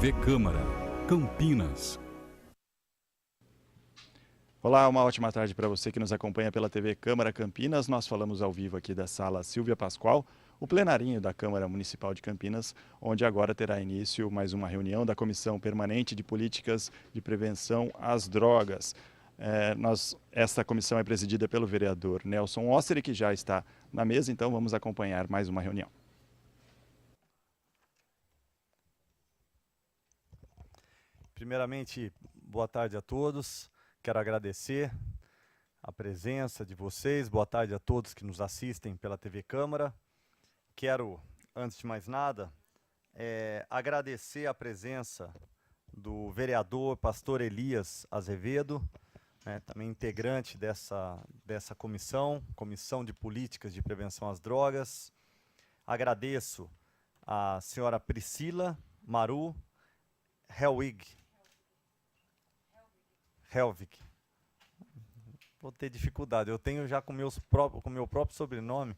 TV Câmara, Campinas. Olá, uma ótima tarde para você que nos acompanha pela TV Câmara Campinas. Nós falamos ao vivo aqui da sala Silvia Pascoal, o plenarinho da Câmara Municipal de Campinas, onde agora terá início mais uma reunião da Comissão Permanente de Políticas de Prevenção às Drogas. Esta comissão é presidida pelo vereador Nelson Osseri, que já está na mesa, então vamos acompanhar mais uma reunião. Primeiramente, boa tarde a todos. Quero agradecer a presença de vocês. Boa tarde a todos que nos assistem pela TV Câmara. Quero, antes de mais nada, agradecer a presença do vereador Pastor Elias Azevedo, também integrante dessa Comissão de Políticas de Prevenção às Drogas. Agradeço a senhora Priscila Maru Helwig. Vou ter dificuldade, eu tenho já com o meu próprio sobrenome,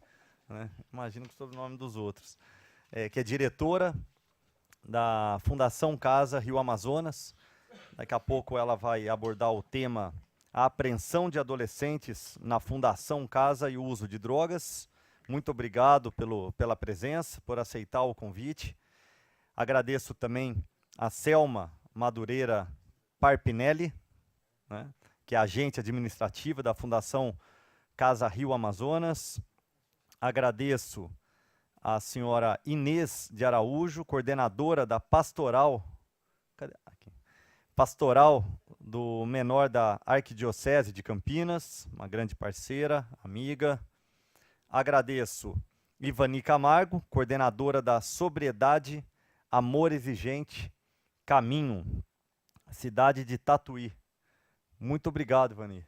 né? Imagino com o sobrenome dos outros. Que é diretora da Fundação Casa Rio Amazonas. Daqui a pouco ela vai abordar o tema a apreensão de adolescentes na Fundação Casa e o uso de drogas. Muito obrigado pela presença, por aceitar o convite. Agradeço também a Selma Madureira Parpinelli, né, que é agente administrativa da Fundação Casa Rio Amazonas. Agradeço a senhora Inês de Araújo, coordenadora da Pastoral do Menor da Arquidiocese de Campinas, uma grande parceira, amiga. Agradeço Ivani Camargo, coordenadora da Sobriedade, Amor Exigente, Caminho, cidade de Tatuí. Muito obrigado, Ivani.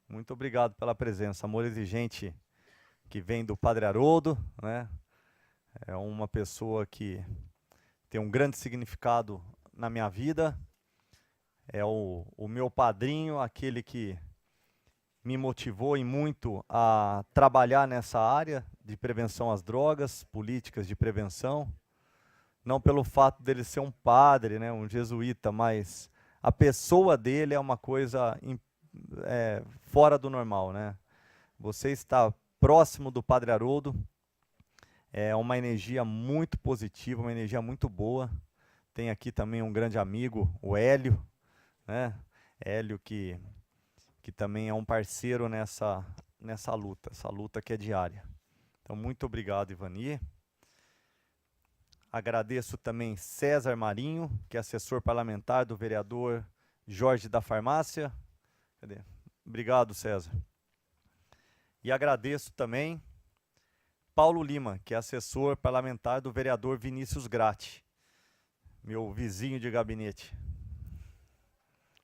Muito obrigado pela presença. Amor Exigente, que vem do Padre Haroldo, né? É uma pessoa que tem um grande significado na minha vida. É o meu padrinho, aquele que me motivou e muito a trabalhar nessa área de prevenção às drogas, políticas de prevenção. Não pelo fato dele ser um padre, né, um jesuíta, mas a pessoa dele é uma coisa fora do normal, né? Você está próximo do Padre Haroldo, é uma energia muito positiva, uma energia muito boa. Tem aqui também um grande amigo, o Hélio, né? Hélio que também é um parceiro nessa luta, essa luta que é diária. Então, muito obrigado, Ivani. Agradeço também César Marinho, que é assessor parlamentar do vereador Jorge da Farmácia. Cadê? Obrigado, César. E agradeço também Paulo Lima, que é assessor parlamentar do vereador Vinícius Gratti, meu vizinho de gabinete.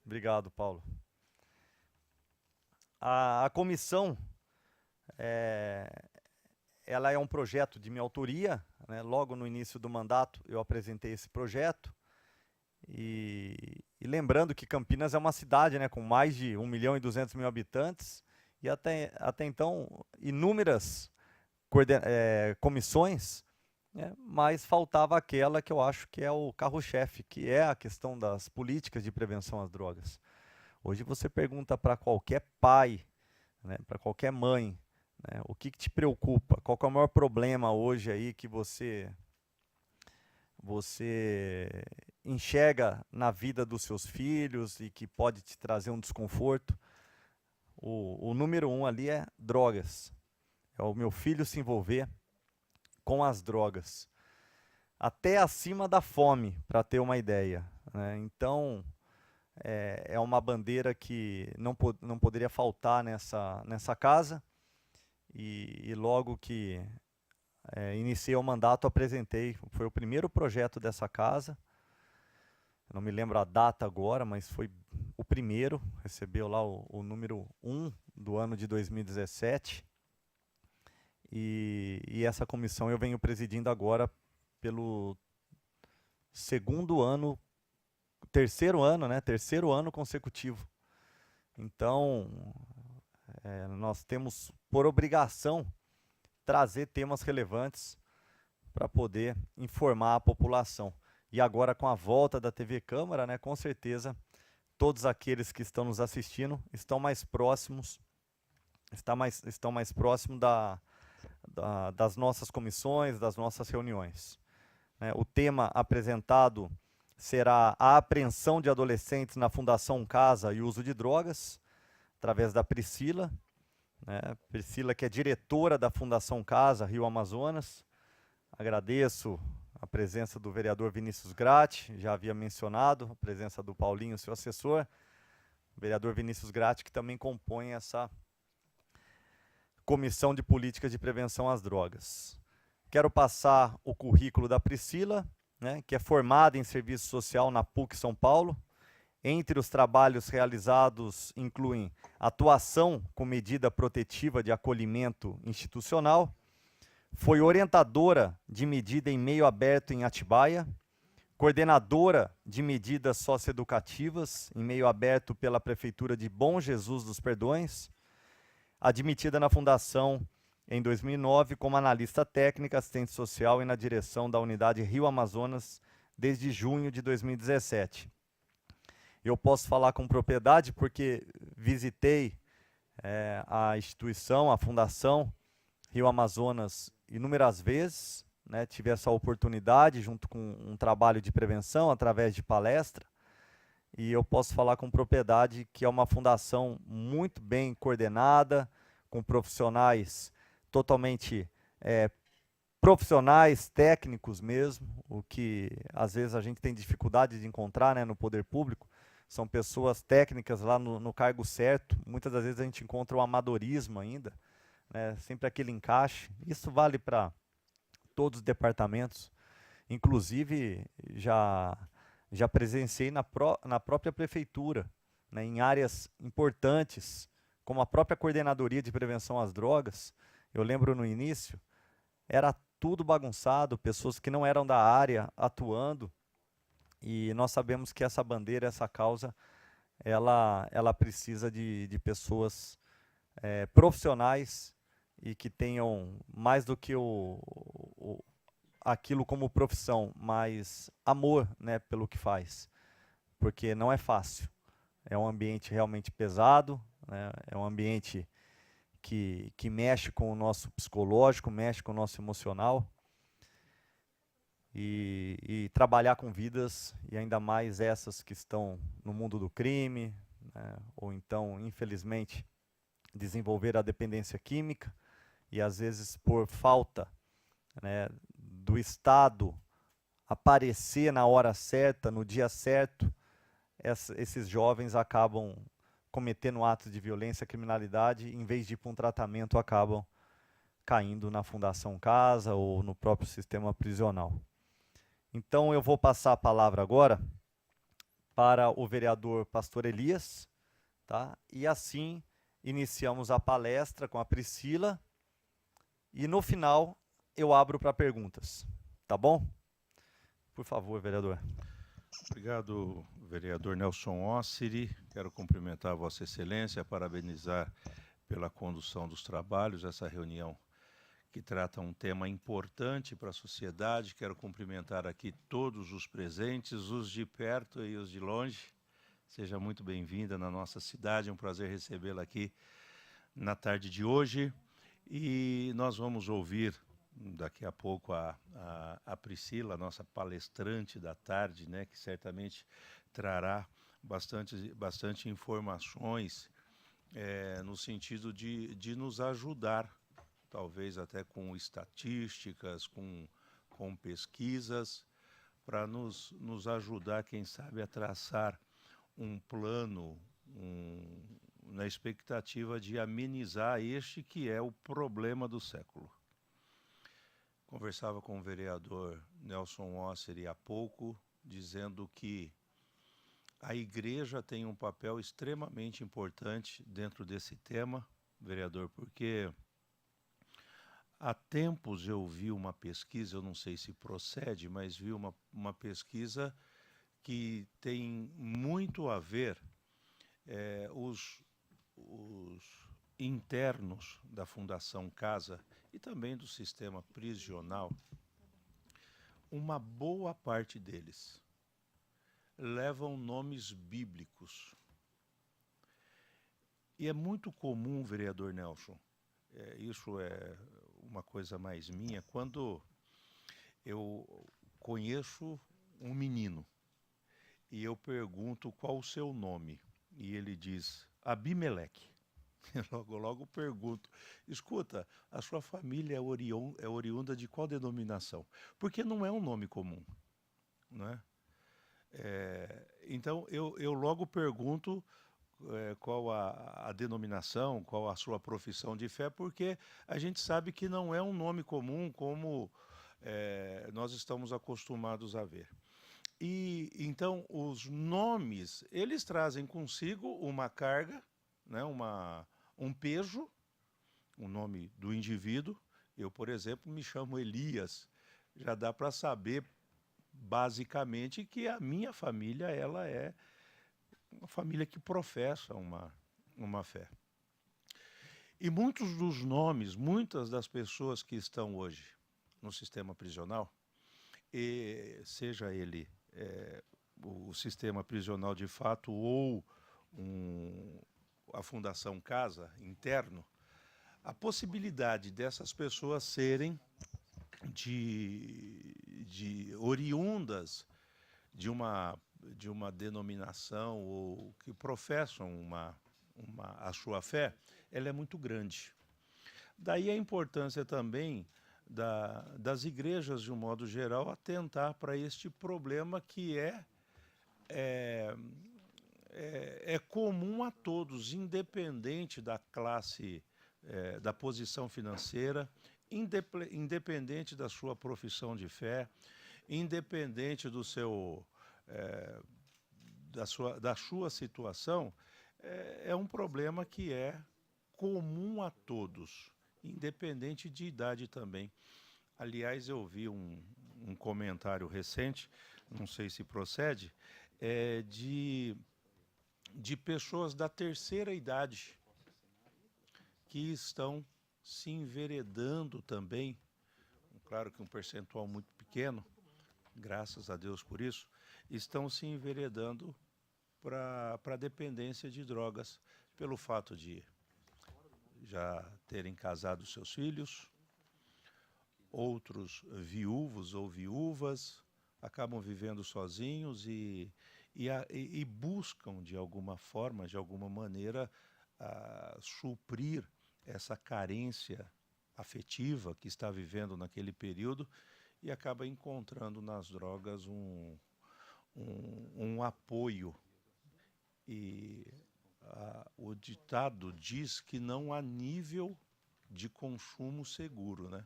Obrigado, Paulo. A comissão, ela é um projeto de minha autoria, né? Logo no início do mandato eu apresentei esse projeto. E lembrando que Campinas é uma cidade, né, com mais de 1.200.000 habitantes, e até então inúmeras comissões, né, mas faltava aquela que eu acho que é o carro-chefe, que é a questão das políticas de prevenção às drogas. Hoje você pergunta para qualquer pai, né, para qualquer mãe, né, o que te preocupa, qual que é o maior problema hoje aí que você enxerga na vida dos seus filhos e que pode te trazer um desconforto. O número 1 ali é drogas. É o meu filho se envolver com as drogas. Até acima da fome, para ter uma ideia, né? Então, é uma bandeira que não poderia faltar nessa casa. E logo que iniciei o mandato, apresentei, foi o primeiro projeto dessa casa. Eu não me lembro a data agora, mas foi o primeiro, recebeu lá o número 1 do ano de 2017. E essa comissão eu venho presidindo agora pelo terceiro ano consecutivo. Então, nós temos por obrigação trazer temas relevantes para poder informar a população. E agora com a volta da TV Câmara, né, com certeza todos aqueles que estão nos assistindo estão mais próximos, estão mais próximos das nossas comissões, das nossas reuniões. Né? O tema apresentado será a apreensão de adolescentes na Fundação Casa e uso de drogas, através da Priscila, né? Priscila, que é diretora da Fundação Casa, Rio Amazonas. Agradeço a presença do vereador Vinícius Gratti, já havia mencionado, a presença do Paulinho, seu assessor, o vereador Vinícius Gratti, que também compõe essa Comissão de Políticas de Prevenção às Drogas. Quero passar o currículo da Priscila, né, que é formada em Serviço Social na PUC São Paulo. Entre os trabalhos realizados incluem atuação com medida protetiva de acolhimento institucional, foi orientadora de medida em meio aberto em Atibaia, coordenadora de medidas socioeducativas em meio aberto pela Prefeitura de Bom Jesus dos Perdões, admitida na Fundação em 2009 como analista técnica, assistente social e na direção da unidade Rio Amazonas desde junho de 2017. Eu posso falar com propriedade porque visitei a instituição, a Fundação Rio Amazonas inúmeras vezes, né, tive essa oportunidade junto com um trabalho de prevenção através de palestra, e eu posso falar com propriedade que é uma fundação muito bem coordenada, com profissionais totalmente profissionais, técnicos mesmo, o que às vezes a gente tem dificuldade de encontrar, né, no poder público. São pessoas técnicas lá no cargo certo, muitas das vezes a gente encontra o amadorismo ainda, né, sempre aquele encaixe. Isso vale para todos os departamentos, inclusive já presenciei na própria prefeitura, né, em áreas importantes, como a própria Coordenadoria de Prevenção às Drogas. Eu lembro no início, era tudo bagunçado, pessoas que não eram da área atuando, e nós sabemos que essa bandeira, essa causa, ela precisa de pessoas profissionais e que tenham mais do que aquilo como profissão, mas amor, né, pelo que faz, porque não é fácil. É um ambiente realmente pesado, né, é um ambiente que mexe com o nosso psicológico, mexe com o nosso emocional, e trabalhar com vidas, e ainda mais essas que estão no mundo do crime, né, ou então, infelizmente, desenvolver a dependência química, e às vezes por falta, né, do Estado aparecer na hora certa, no dia certo, esses jovens acabam cometendo atos de violência, criminalidade, em vez de ir para um tratamento, acabam caindo na Fundação Casa ou no próprio sistema prisional. Então eu vou passar a palavra agora para o vereador Pastor Elias, tá? E assim iniciamos a palestra com a Priscila, e no final eu abro para perguntas, tá bom? Por favor, vereador. Obrigado, vereador Nelson Ossiri. Quero cumprimentar a Vossa Excelência, parabenizar pela condução dos trabalhos, essa reunião que trata um tema importante para a sociedade. Quero cumprimentar aqui todos os presentes, os de perto e os de longe. Seja muito bem-vinda na nossa cidade, é um prazer recebê-la aqui na tarde de hoje. E nós vamos ouvir daqui a pouco a Priscila, nossa palestrante da tarde, né, que certamente trará bastante informações no sentido de nos ajudar, talvez até com estatísticas, com pesquisas, para nos ajudar, quem sabe, a traçar um plano, na expectativa de amenizar este que é o problema do século. Conversava com o vereador Nelson Ossiri há pouco, dizendo que a igreja tem um papel extremamente importante dentro desse tema, vereador, porque há tempos eu vi uma pesquisa, eu não sei se procede, mas vi uma pesquisa que tem muito a ver os internos da Fundação Casa e também do sistema prisional. uma boa parte deles levam nomes bíblicos. E é muito comum, vereador Nelson, isso é uma coisa mais minha, quando eu conheço um menino e eu pergunto qual o seu nome, e ele diz Abimeleque. Eu logo pergunto, escuta, a sua família é oriunda de qual denominação? Porque não é um nome comum, não é? Então eu logo pergunto qual a denominação, qual a sua profissão de fé, porque a gente sabe que não é um nome comum como nós estamos acostumados a ver. E então os nomes, eles trazem consigo uma carga, né, um peso, o nome do indivíduo. Eu, por exemplo, me chamo Elias. Já dá para saber basicamente que a minha família ela é uma família que professa uma fé. E muitos dos nomes, muitas das pessoas que estão hoje no sistema prisional, seja ele o sistema prisional de fato ou a Fundação Casa interno, a possibilidade dessas pessoas serem de oriundas de uma denominação ou que professam a sua fé, ela é muito grande. Daí a importância também das igrejas, de um modo geral, atentar para este problema que é comum a todos, independente da classe, da posição financeira, independente da sua profissão de fé, independente do seu da sua situação, é um problema que é comum a todos, independente de idade também. Aliás, eu vi um comentário recente, não sei se procede, de pessoas da terceira idade que estão se enveredando também, claro que um percentual muito pequeno, graças a Deus por isso, estão se enveredando para a dependência de drogas, pelo fato de já terem casado seus filhos, outros viúvos ou viúvas, acabam vivendo sozinhos e buscam, de alguma forma, de alguma maneira, suprir essa carência afetiva que está vivendo naquele período e acaba encontrando nas drogas um apoio. E o ditado diz que não há nível de consumo seguro, né?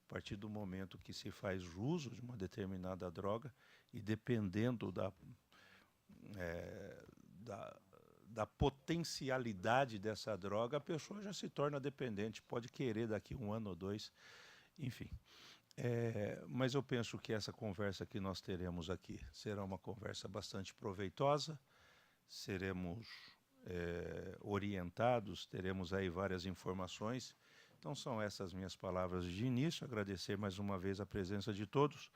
A partir do momento que se faz uso de uma determinada droga e dependendo da potencialidade dessa droga, a pessoa já se torna dependente, pode querer daqui 1 ano ou 2, enfim. Mas eu penso que essa conversa que nós teremos aqui será uma conversa bastante proveitosa, seremos orientados, teremos aí várias informações. Então são essas minhas palavras de início, agradecer mais uma vez a presença de todos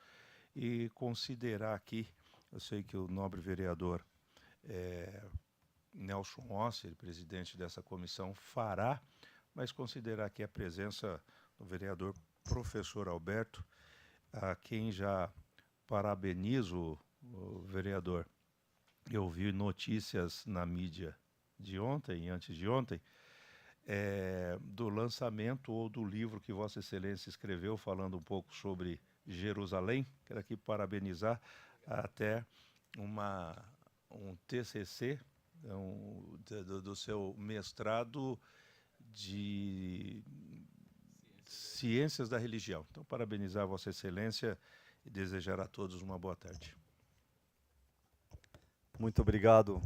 e considerar aqui, eu sei que o nobre vereador Nelson Osseri, presidente dessa comissão, fará, mas considerar aqui a presença do vereador professor Alberto, a quem já parabenizo, o vereador. Eu vi notícias na mídia de ontem e antes de ontem, do lançamento ou do livro que Vossa Excelência escreveu, falando um pouco sobre Jerusalém. Quero aqui parabenizar até um TCC, do seu mestrado de Ciências da Religião. Então, parabenizar Vossa Excelência e desejar a todos uma boa tarde. Muito obrigado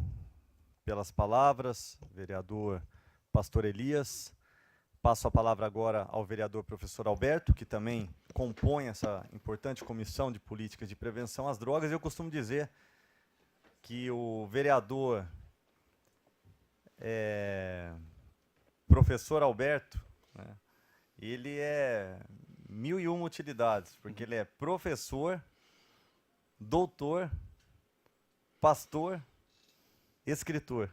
pelas palavras, vereador Pastor Elias. Passo a palavra agora ao vereador professor Alberto, que também compõe essa importante comissão de políticas de prevenção às drogas. Eu costumo dizer que o vereador professor Alberto, né, ele é 1001 utilidades, porque ele é professor, doutor, pastor, escritor.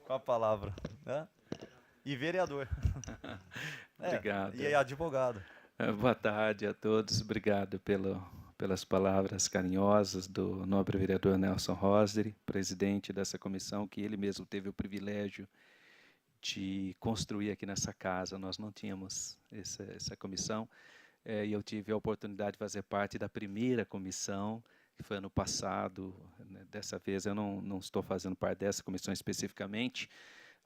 Com a palavra. Né? E vereador. Obrigado. E advogado. Boa tarde a todos. Obrigado pelas palavras carinhosas do nobre vereador Nelson Rosderi, presidente dessa comissão, que ele mesmo teve o privilégio de construir aqui nessa casa. Nós não tínhamos essa comissão, e eu tive a oportunidade de fazer parte da primeira comissão, que foi ano passado. Né? Dessa vez eu não estou fazendo parte dessa comissão especificamente,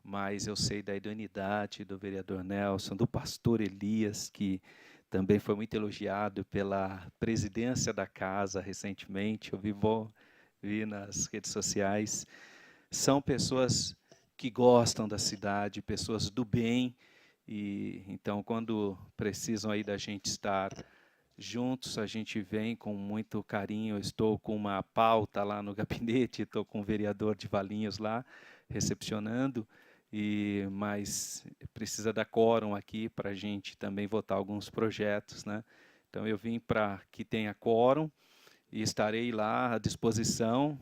mas eu sei da idoneidade do vereador Nelson, do pastor Elias, que também foi muito elogiado pela presidência da casa recentemente. Eu vi nas redes sociais. São pessoas que gostam da cidade, pessoas do bem, e então quando precisam aí da gente estar juntos, a gente vem com muito carinho. Eu estou com uma pauta lá no gabinete, estou com o vereador de Valinhos lá, recepcionando, mas precisa dar quórum aqui para a gente também votar alguns projetos, né? Então eu vim para que tenha quórum e estarei lá à disposição,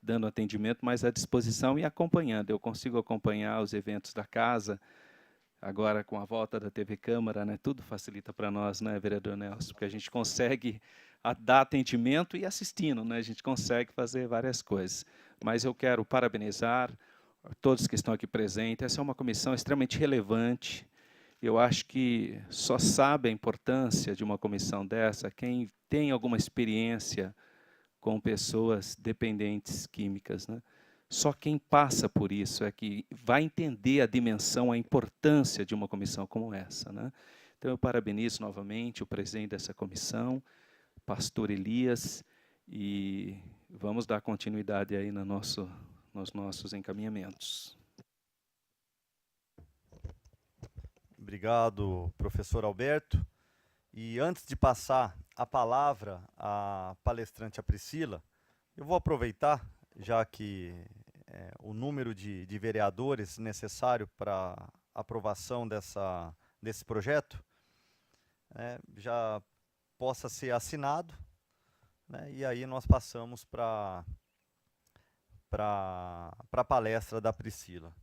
dando atendimento, mas à disposição e acompanhando. Eu consigo acompanhar os eventos da casa, agora com a volta da TV Câmara, né? Tudo facilita para nós, né, vereador Nelson? Porque a gente consegue dar atendimento e assistindo, né? A gente consegue fazer várias coisas. Mas eu quero parabenizar todos que estão aqui presentes. Essa é uma comissão extremamente relevante. Eu acho que só sabe a importância de uma comissão dessa quem tem alguma experiência com pessoas dependentes químicas, né? Só quem passa por isso é que vai entender a dimensão, a importância de uma comissão como essa, né? Então eu parabenizo novamente o presidente dessa comissão, pastor Elias, e vamos dar continuidade aí nos nossos encaminhamentos. Obrigado, professor Alberto. E antes de passar a palavra à palestrante, a Priscila, eu vou aproveitar, já que o número de vereadores necessário para aprovação desse projeto já possa ser assinado, né, e aí nós passamos para a palestra da Priscila.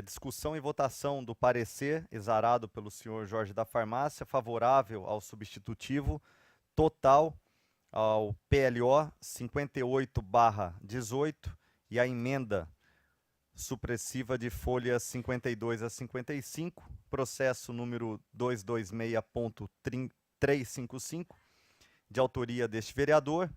Discussão e votação do parecer exarado pelo senhor Jorge da Farmácia, favorável ao substitutivo total ao PLO 58/18 e a emenda supressiva de folhas 52 a 55, processo número 226.355, de autoria deste vereador,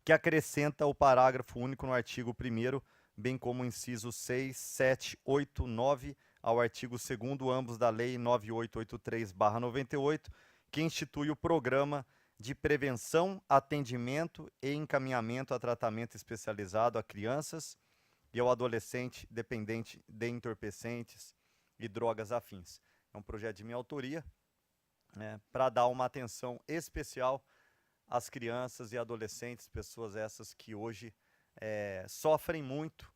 que acrescenta o parágrafo único no artigo 1º, bem como o inciso 6, 7, 8, 9, ao artigo 2º, ambos da Lei 9883/98, que institui o Programa de Prevenção, Atendimento e Encaminhamento a Tratamento Especializado a Crianças e ao Adolescente Dependente de Entorpecentes e Drogas Afins. É um projeto de minha autoria, para dar uma atenção especial às crianças e adolescentes, pessoas essas que hoje sofrem muito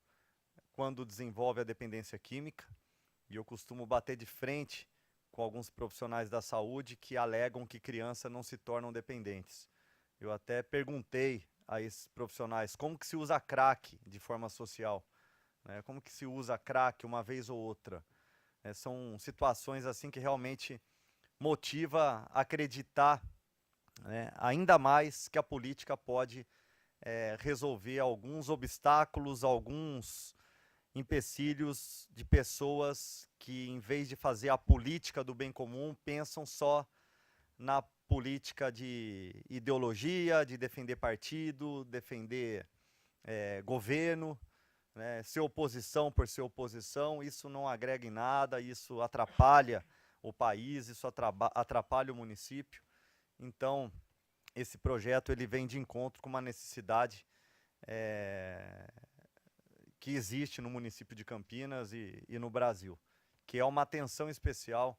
quando desenvolve a dependência química, e eu costumo bater de frente com alguns profissionais da saúde que alegam que crianças não se tornam dependentes. Eu até perguntei a esses profissionais como que se usa crack de forma social, né? Como que se usa crack uma vez ou outra. São situações assim que realmente motiva a acreditar, né, ainda mais que a política pode resolver alguns obstáculos, alguns empecilhos de pessoas que, em vez de fazer a política do bem comum, pensam só na política de ideologia, de defender partido, defender governo, né, ser oposição por ser oposição. Isso não agrega em nada, isso atrapalha o país, isso atrapalha o município. Então, esse projeto ele vem de encontro com uma necessidade que existe no município de Campinas e no Brasil, que é uma atenção especial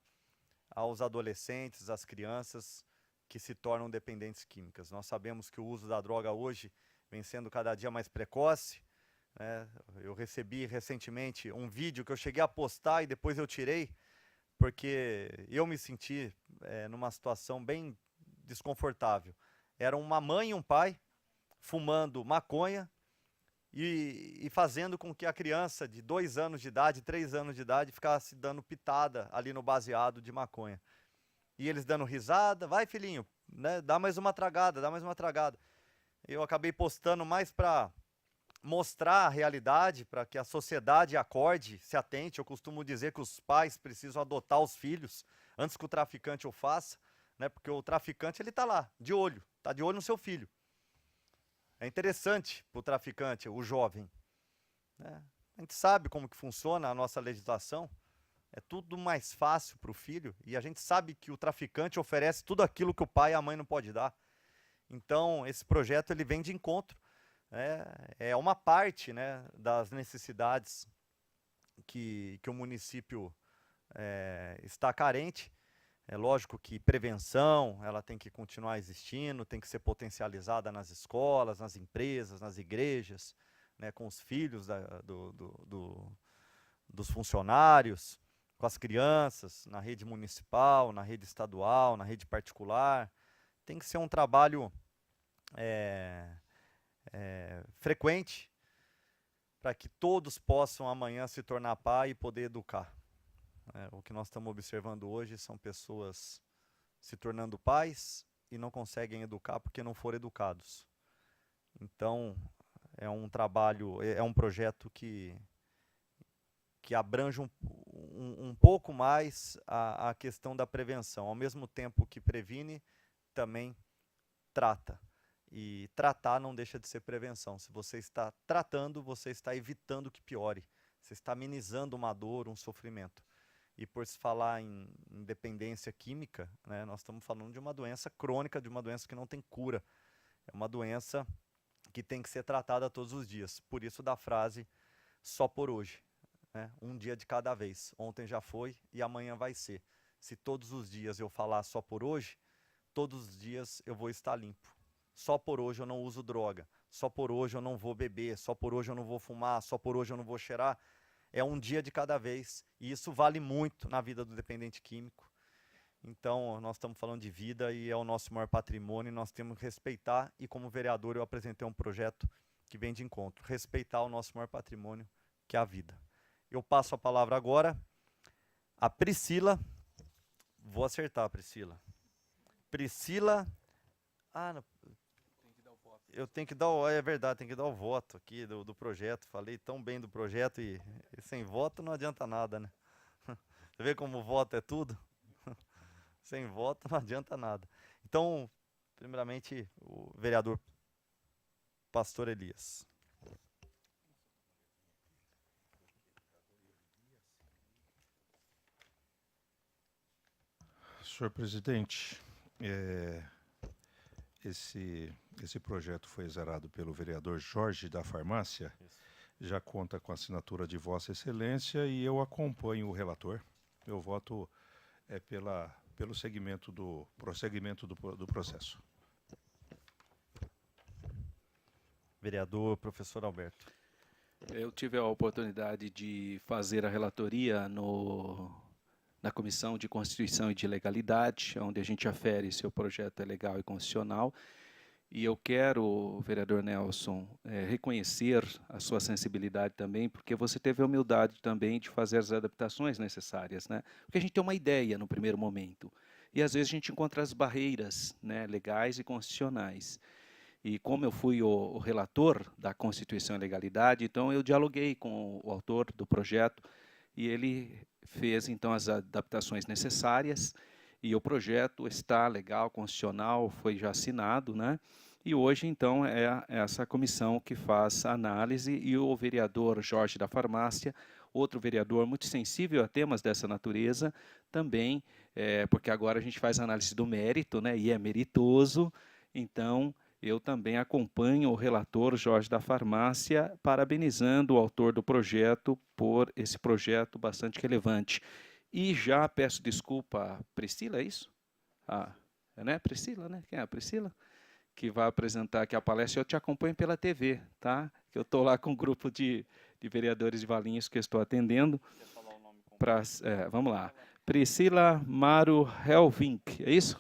aos adolescentes, às crianças que se tornam dependentes químicas. Nós sabemos que o uso da droga hoje vem sendo cada dia mais precoce, né? Eu recebi recentemente um vídeo que eu cheguei a postar e depois eu tirei, porque eu me senti numa situação bem desconfortável. Era uma mãe e um pai fumando maconha e fazendo com que a criança de 2 anos de idade, 3 anos de idade, ficasse dando pitada ali no baseado de maconha. E eles dando risada, vai filhinho, né, dá mais uma tragada, dá mais uma tragada. Eu acabei postando mais para mostrar a realidade, para que a sociedade acorde, se atente. Eu costumo dizer que os pais precisam adotar os filhos antes que o traficante o faça, né, porque o traficante ele está lá, de olho no seu filho. É interessante para o traficante, o jovem, né? A gente sabe como que funciona a nossa legislação, é tudo mais fácil para o filho, e a gente sabe que o traficante oferece tudo aquilo que o pai e a mãe não podem dar. Então, esse projeto ele vem de encontro, né? É uma parte, né, das necessidades que o município está carente. É lógico que prevenção, ela tem que continuar existindo, tem que ser potencializada nas escolas, nas empresas, nas igrejas, né, com os filhos dos funcionários, com as crianças, na rede municipal, na rede estadual, na rede particular. Tem que ser um trabalho frequente para que todos possam amanhã se tornar pai e poder educar. O que nós estamos observando hoje são pessoas se tornando pais e não conseguem educar porque não foram educados. Então, é um trabalho, é um projeto que abrange um pouco mais a questão da prevenção. Ao mesmo tempo que previne, também trata. E tratar não deixa de ser prevenção. Se você está tratando, você está evitando que piore. Você está amenizando uma dor, um sofrimento. E por se falar em dependência química, né, nós estamos falando de uma doença crônica, de uma doença que não tem cura. É uma doença que tem que ser tratada todos os dias. Por isso da frase, só por hoje. Né? Um dia de cada vez. Ontem já foi e amanhã vai ser. Se todos os dias eu falar só por hoje, todos os dias eu vou estar limpo. Só por hoje eu não uso droga. Só por hoje eu não vou beber. Só por hoje eu não vou fumar. Só por hoje eu não vou cheirar. É um dia de cada vez, e isso vale muito na vida do dependente químico. Então, nós estamos falando de vida e é o nosso maior patrimônio, e nós temos que respeitar, e como vereador eu apresentei um projeto que vem de encontro, respeitar o nosso maior patrimônio, que é a vida. Eu passo a palavra agora a Priscila, vou acertar, Priscila. Priscila, eu tenho que dar é verdade, tem que dar o voto aqui do projeto. Falei tão bem do projeto e sem voto não adianta nada, né? Você vê como o voto é tudo? Sem voto não adianta nada. Então, primeiramente, o vereador Pastor Elias. Senhor presidente, esse projeto foi exarado pelo vereador Jorge da Farmácia. Isso. Já conta com a assinatura de Vossa Excelência e eu acompanho o relator. Meu voto é pelo prosseguimento do processo. Vereador professor Alberto. Eu tive a oportunidade de fazer a relatoria na Comissão de Constituição e de Legalidade, onde a gente afere se o projeto é legal e constitucional. E eu quero, vereador Nelson, reconhecer a sua sensibilidade também, porque você teve a humildade também de fazer as adaptações necessárias, né? Porque a gente tem uma ideia no primeiro momento, e às vezes a gente encontra as barreiras, né, legais e constitucionais. E como eu fui o relator da Constituição e Legalidade, então eu dialoguei com o autor do projeto, e ele fez então as adaptações necessárias, e o projeto está legal, constitucional, foi já assinado, né? E hoje, então, é essa comissão que faz a análise, e o vereador Jorge da Farmácia, outro vereador muito sensível a temas dessa natureza, também, porque agora a gente faz análise do mérito, né? E é meritoso, então eu também acompanho o relator Jorge da Farmácia, parabenizando o autor do projeto por esse projeto bastante relevante. E já peço desculpa, Priscila, é isso? Né? Priscila, né? Quem é a Priscila? Que vai apresentar aqui a palestra. Eu te acompanho pela TV, tá? Que eu estou lá com um grupo de vereadores de Valinhos que eu estou atendendo. Quer falar o nome vamos lá. Priscila Maro Helvink, é isso?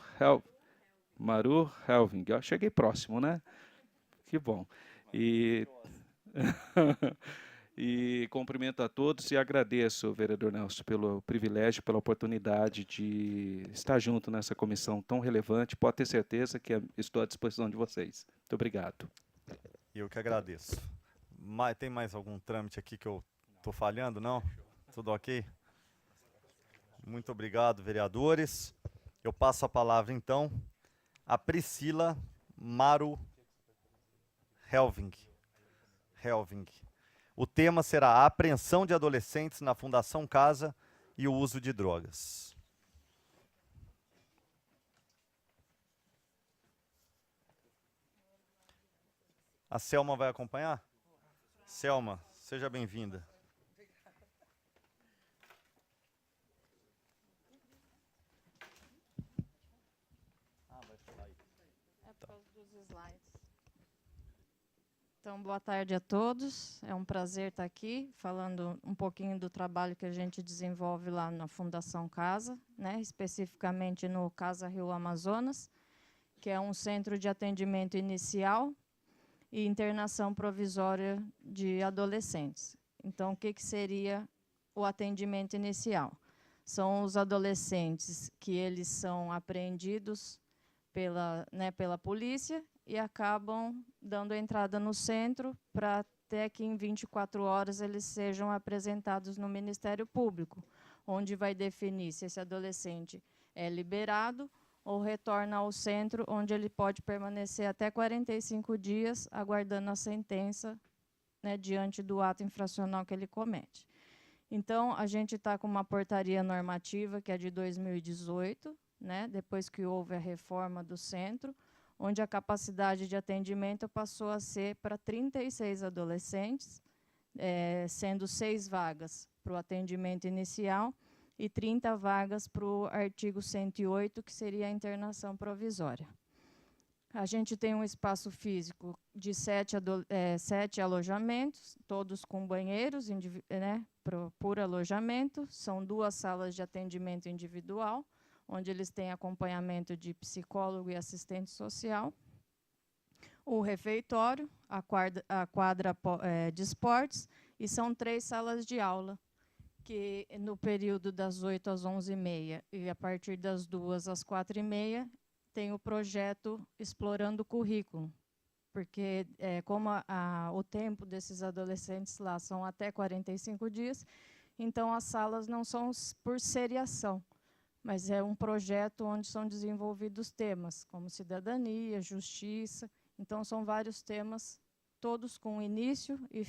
Maru Helving. Eu cheguei próximo, né? Que bom. E, e cumprimento a todos e agradeço, vereador Nelson, pelo privilégio, pela oportunidade de estar junto nessa comissão tão relevante. Pode ter certeza que estou à disposição de vocês. Muito obrigado. Eu que agradeço. Tem mais algum trâmite aqui que eu estou falhando, não? Tudo ok? Muito obrigado, vereadores. Eu passo a palavra, então, a Priscila Maru Helving. O tema será a apreensão de adolescentes na Fundação Casa e o uso de drogas. A Selma vai acompanhar? Selma, seja bem-vinda. É por causa dos slides. Então, boa tarde a todos. É um prazer estar aqui falando um pouquinho do trabalho que a gente desenvolve lá na Fundação Casa, né, especificamente no Casa Rio Amazonas, que é um centro de atendimento inicial e internação provisória de adolescentes. Então, o que seria o atendimento inicial? São os adolescentes que eles são apreendidos pela polícia e acabam dando entrada no centro para até que em 24 horas eles sejam apresentados no Ministério Público, onde vai definir se esse adolescente é liberado ou retorna ao centro, onde ele pode permanecer até 45 dias aguardando a sentença, né, diante do ato infracional que ele comete. Então, a gente está com uma portaria normativa, que é de 2018, né, depois que houve a reforma do centro, onde a capacidade de atendimento passou a ser para 36 adolescentes, sendo 6 vagas para o atendimento inicial e 30 vagas para o artigo 108, que seria a internação provisória. A gente tem um espaço físico de 7 alojamentos, todos com banheiros, né, por alojamento. São 2 salas de atendimento individual, onde eles têm acompanhamento de psicólogo e assistente social. O refeitório, a quadra de esportes, e são 3 salas de aula, que no período das 8 às 11h30 e a partir das 2 às 4h30, tem o projeto Explorando o Currículo, porque como o tempo desses adolescentes lá são até 45 dias, então as salas não são por seriação, mas é um projeto onde são desenvolvidos temas como cidadania, justiça. Então, são vários temas, todos com início e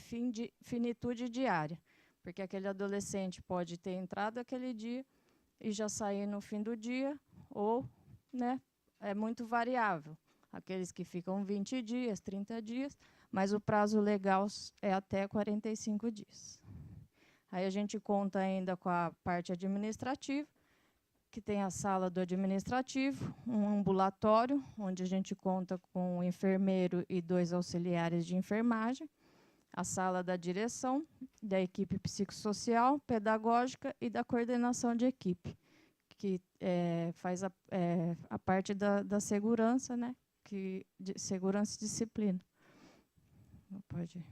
finitude diária, porque aquele adolescente pode ter entrado aquele dia e já sair no fim do dia, ou, né, é muito variável. Aqueles que ficam 20 dias, 30 dias, mas o prazo legal é até 45 dias. Aí a gente conta ainda com a parte administrativa, que tem a sala do administrativo, um ambulatório, onde a gente conta com um enfermeiro e 2 auxiliares de enfermagem, a sala da direção, da equipe psicossocial, pedagógica e da coordenação de equipe, que faz a parte da segurança, né, de segurança e disciplina. Pode ir.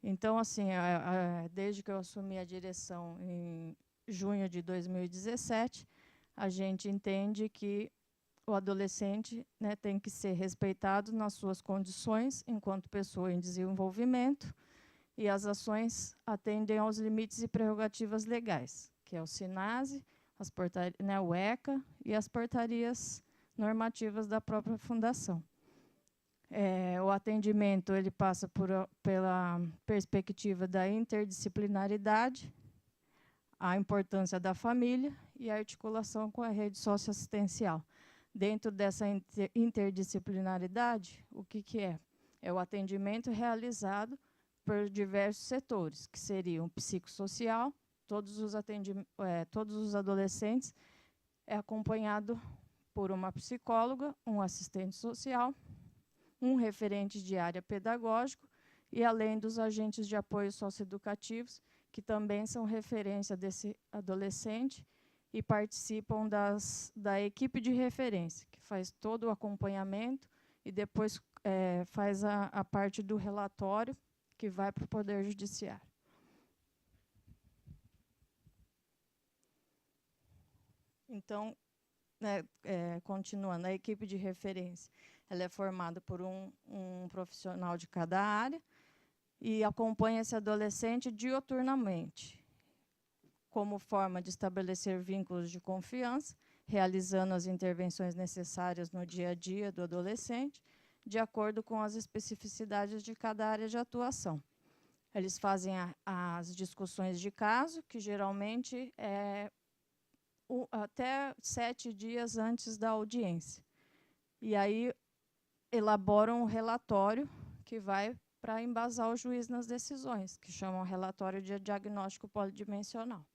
Então, assim, desde que eu assumi a direção em junho de 2017, a gente entende que o adolescente, né, tem que ser respeitado nas suas condições enquanto pessoa em desenvolvimento, e as ações atendem aos limites e prerrogativas legais, que é o SINASE, né, o ECA e as portarias normativas da própria fundação. O atendimento ele passa pela perspectiva da interdisciplinaridade, a importância da família e a articulação com a rede socioassistencial. Dentro dessa interdisciplinaridade, o que é? É o atendimento realizado por diversos setores, que seriam psicossocial, todos os adolescentes é acompanhado por uma psicóloga, um assistente social, um referente de área pedagógico e além dos agentes de apoio socioeducativos, que também são referência desse adolescente e participam da equipe de referência, que faz todo o acompanhamento e depois faz a parte do relatório que vai para o Poder Judiciário. Então, continuando, a equipe de referência ela é formada por um profissional de cada área e acompanha esse adolescente dioturnamente, como forma de estabelecer vínculos de confiança, realizando as intervenções necessárias no dia a dia do adolescente, de acordo com as especificidades de cada área de atuação. Eles fazem as discussões de caso, que geralmente é até 7 dias antes da audiência. E aí elaboram um relatório que vai para embasar o juiz nas decisões, que chamam relatório de diagnóstico polidimensional.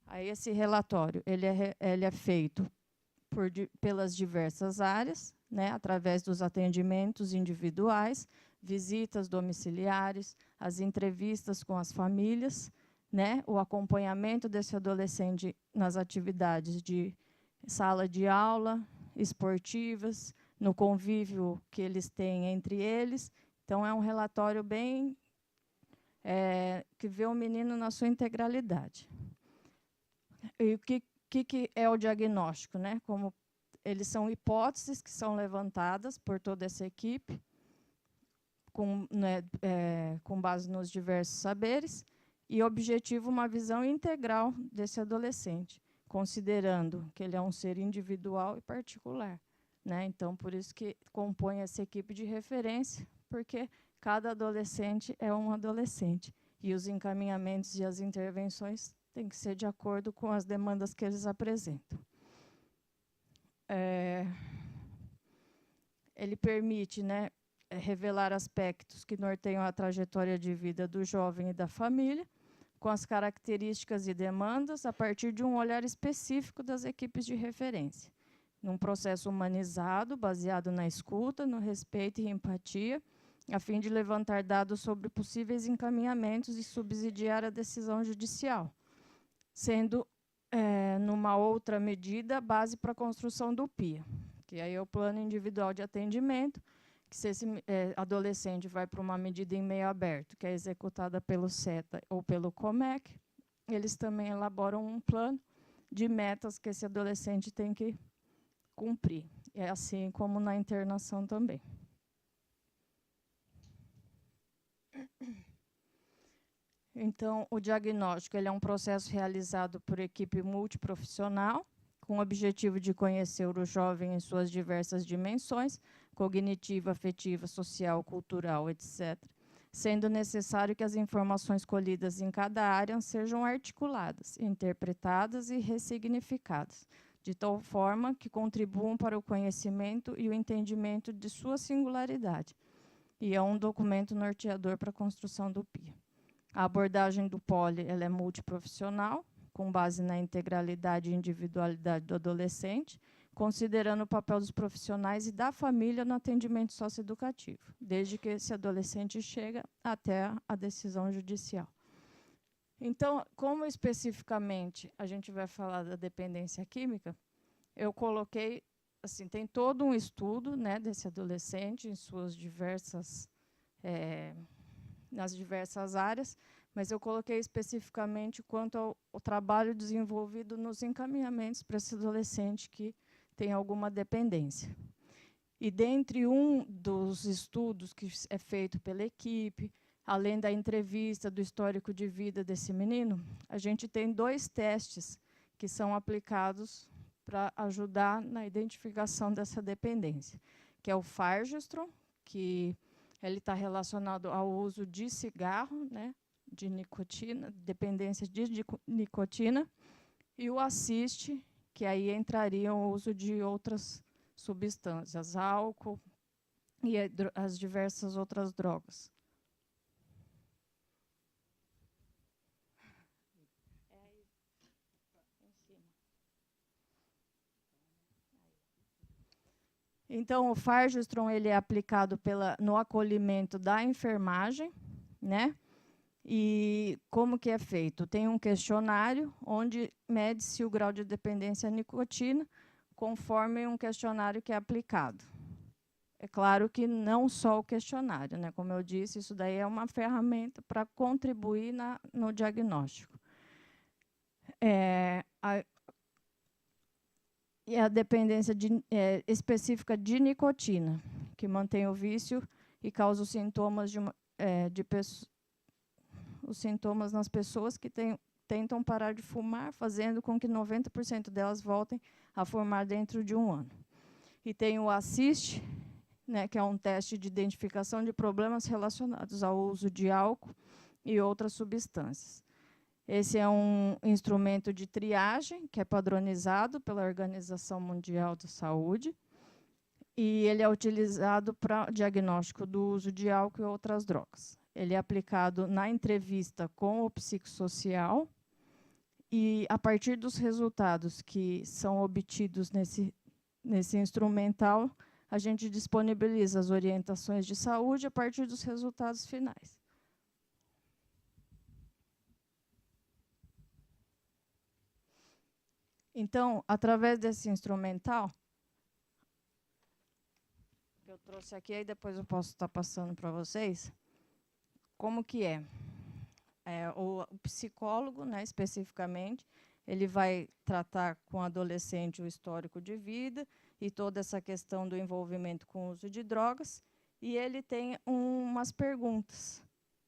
Aí esse relatório ele é feito pelas diversas áreas, né, através dos atendimentos individuais, visitas domiciliares, as entrevistas com as famílias, né, o acompanhamento desse adolescente nas atividades de sala de aula, esportivas, no convívio que eles têm entre eles. Então, é um relatório bem que vê o menino na sua integralidade. E o que é o diagnóstico, né? Como eles são hipóteses que são levantadas por toda essa equipe, com base nos diversos saberes, e objetivo uma visão integral desse adolescente, considerando que ele é um ser individual e particular, né? Então, por isso que compõe essa equipe de referência, porque cada adolescente é um adolescente, e os encaminhamentos e as intervenções têm que ser de acordo com as demandas que eles apresentam. Ele permite, né, revelar aspectos que norteiam a trajetória de vida do jovem e da família, com as características e demandas a partir de um olhar específico das equipes de referência, num processo humanizado, baseado na escuta, no respeito e empatia, a fim de levantar dados sobre possíveis encaminhamentos e subsidiar a decisão judicial, sendo, numa outra medida, base para a construção do PIA, que aí é o Plano Individual de Atendimento, que se esse adolescente vai para uma medida em meio aberto, que é executada pelo SETA ou pelo COMEC, eles também elaboram um plano de metas que esse adolescente tem que cumprir. É assim como na internação também. Então, o diagnóstico ele é um processo realizado por equipe multiprofissional, com o objetivo de conhecer o jovem em suas diversas dimensões, cognitiva, afetiva, social, cultural, etc., sendo necessário que as informações colhidas em cada área sejam articuladas, interpretadas e ressignificadas, de tal forma que contribuam para o conhecimento e o entendimento de sua singularidade. E é um documento norteador para a construção do PIA. A abordagem do POLI ela é multiprofissional, com base na integralidade e individualidade do adolescente, considerando o papel dos profissionais e da família no atendimento socioeducativo, desde que esse adolescente chega até a decisão judicial. Então, como especificamente a gente vai falar da dependência química, eu coloquei, assim, tem todo um estudo, né, desse adolescente em suas diversas, nas diversas áreas, mas eu coloquei especificamente quanto ao trabalho desenvolvido nos encaminhamentos para esse adolescente que tem alguma dependência. E dentre um dos estudos que é feito pela equipe, além da entrevista, do histórico de vida desse menino, a gente tem 2 testes que são aplicados para ajudar na identificação dessa dependência, que é o Fargestrom, que ele está relacionado ao uso de cigarro, né, de nicotina, dependência de nicotina, e o Assist, que aí entraria o uso de outras substâncias, álcool e as diversas outras drogas. Então, o Fargestrom ele é aplicado no acolhimento da enfermagem, né? E como que é feito? Tem um questionário onde mede-se o grau de dependência à nicotina, conforme um questionário que é aplicado. É claro que não só o questionário, né? Como eu disse, isso daí é uma ferramenta para contribuir no diagnóstico. E a dependência específica de nicotina, que mantém o vício e causa os sintomas os sintomas nas pessoas que tentam parar de fumar, fazendo com que 90% delas voltem a fumar dentro de um ano. E tem o ASSIST, né, que é um teste de identificação de problemas relacionados ao uso de álcool e outras substâncias. Esse é um instrumento de triagem, que é padronizado pela Organização Mundial da Saúde, e ele é utilizado para diagnóstico do uso de álcool e outras drogas. Ele é aplicado na entrevista com o psicossocial, e, a partir dos resultados que são obtidos nesse instrumental, a gente disponibiliza as orientações de saúde a partir dos resultados finais. Então, através desse instrumental, que eu trouxe aqui, aí depois eu posso estar passando para vocês, como que é? O psicólogo, né, especificamente, ele vai tratar com o adolescente o histórico de vida e toda essa questão do envolvimento com o uso de drogas, e ele tem umas perguntas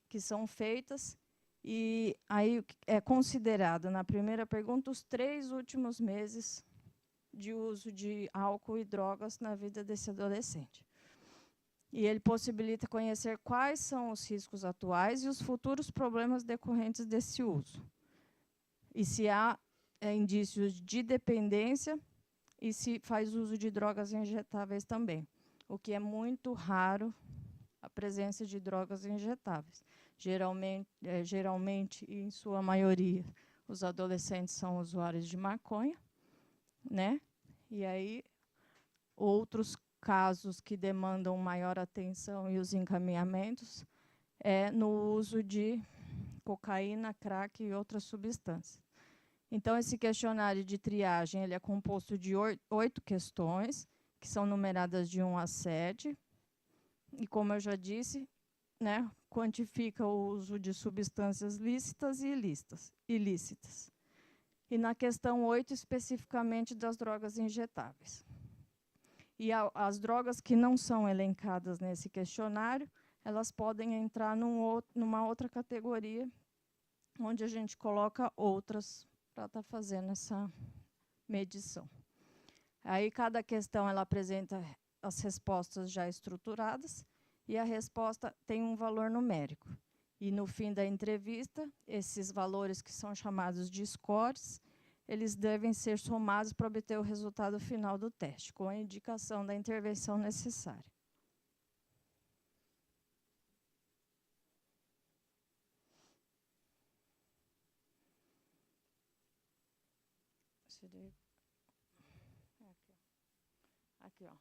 que são feitas, e aí é considerado, na primeira pergunta, os 3 últimos meses de uso de álcool e drogas na vida desse adolescente. E ele possibilita conhecer quais são os riscos atuais e os futuros problemas decorrentes desse uso. E se há indícios de dependência e se faz uso de drogas injetáveis também, o que é muito raro, a presença de drogas injetáveis. Geralmente, e em sua maioria, os adolescentes são usuários de maconha, né? E aí, outros casos que demandam maior atenção e os encaminhamentos é no uso de cocaína, crack e outras substâncias. Então, esse questionário de triagem ele é composto de 8 questões, que são numeradas de 1 a 7. E, como eu já disse, né, quantifica o uso de substâncias lícitas e ilícitas. E na questão 8, especificamente das drogas injetáveis. E as drogas que não são elencadas nesse questionário, elas podem entrar numa outra categoria, onde a gente coloca outras para estar fazendo essa medição. Aí, cada questão ela apresenta as respostas já estruturadas, e a resposta tem um valor numérico. E, no fim da entrevista, esses valores que são chamados de scores, eles devem ser somados para obter o resultado final do teste, com a indicação da intervenção necessária. Aqui, ó.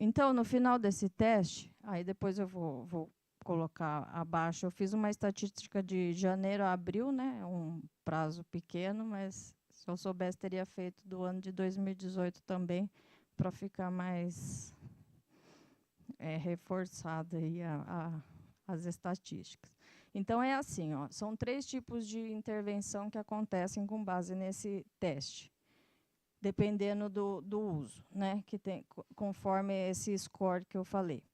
Então, no final desse teste, aí depois eu vou colocar abaixo, eu fiz uma estatística de janeiro a abril, né? Um prazo pequeno, mas se eu soubesse, teria feito do ano de 2018 também, para ficar mais reforçada aí as estatísticas. Então, é assim, ó, são 3 tipos de intervenção que acontecem com base nesse teste, dependendo do uso, né, que tem, conforme esse score que eu falei.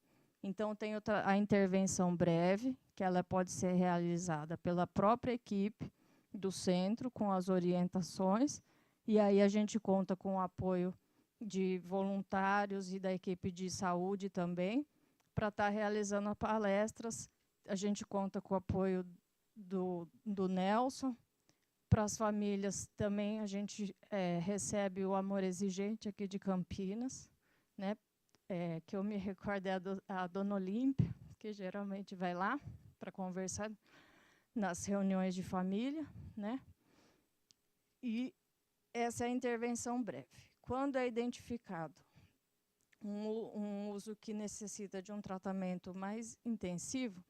Então, tem a intervenção breve, que ela pode ser realizada pela própria equipe do centro, com as orientações, e aí a gente conta com o apoio de voluntários e da equipe de saúde também, para estar realizando palestras. A gente conta com o apoio do Nelson. Para as famílias também, a gente recebe o Amor Exigente aqui de Campinas, né? Que eu me recordo é a Dona Olímpia, que geralmente vai lá para conversar nas reuniões de família, né? E essa é a intervenção breve. quando é identificado um uso que necessita de um tratamento mais intensivo,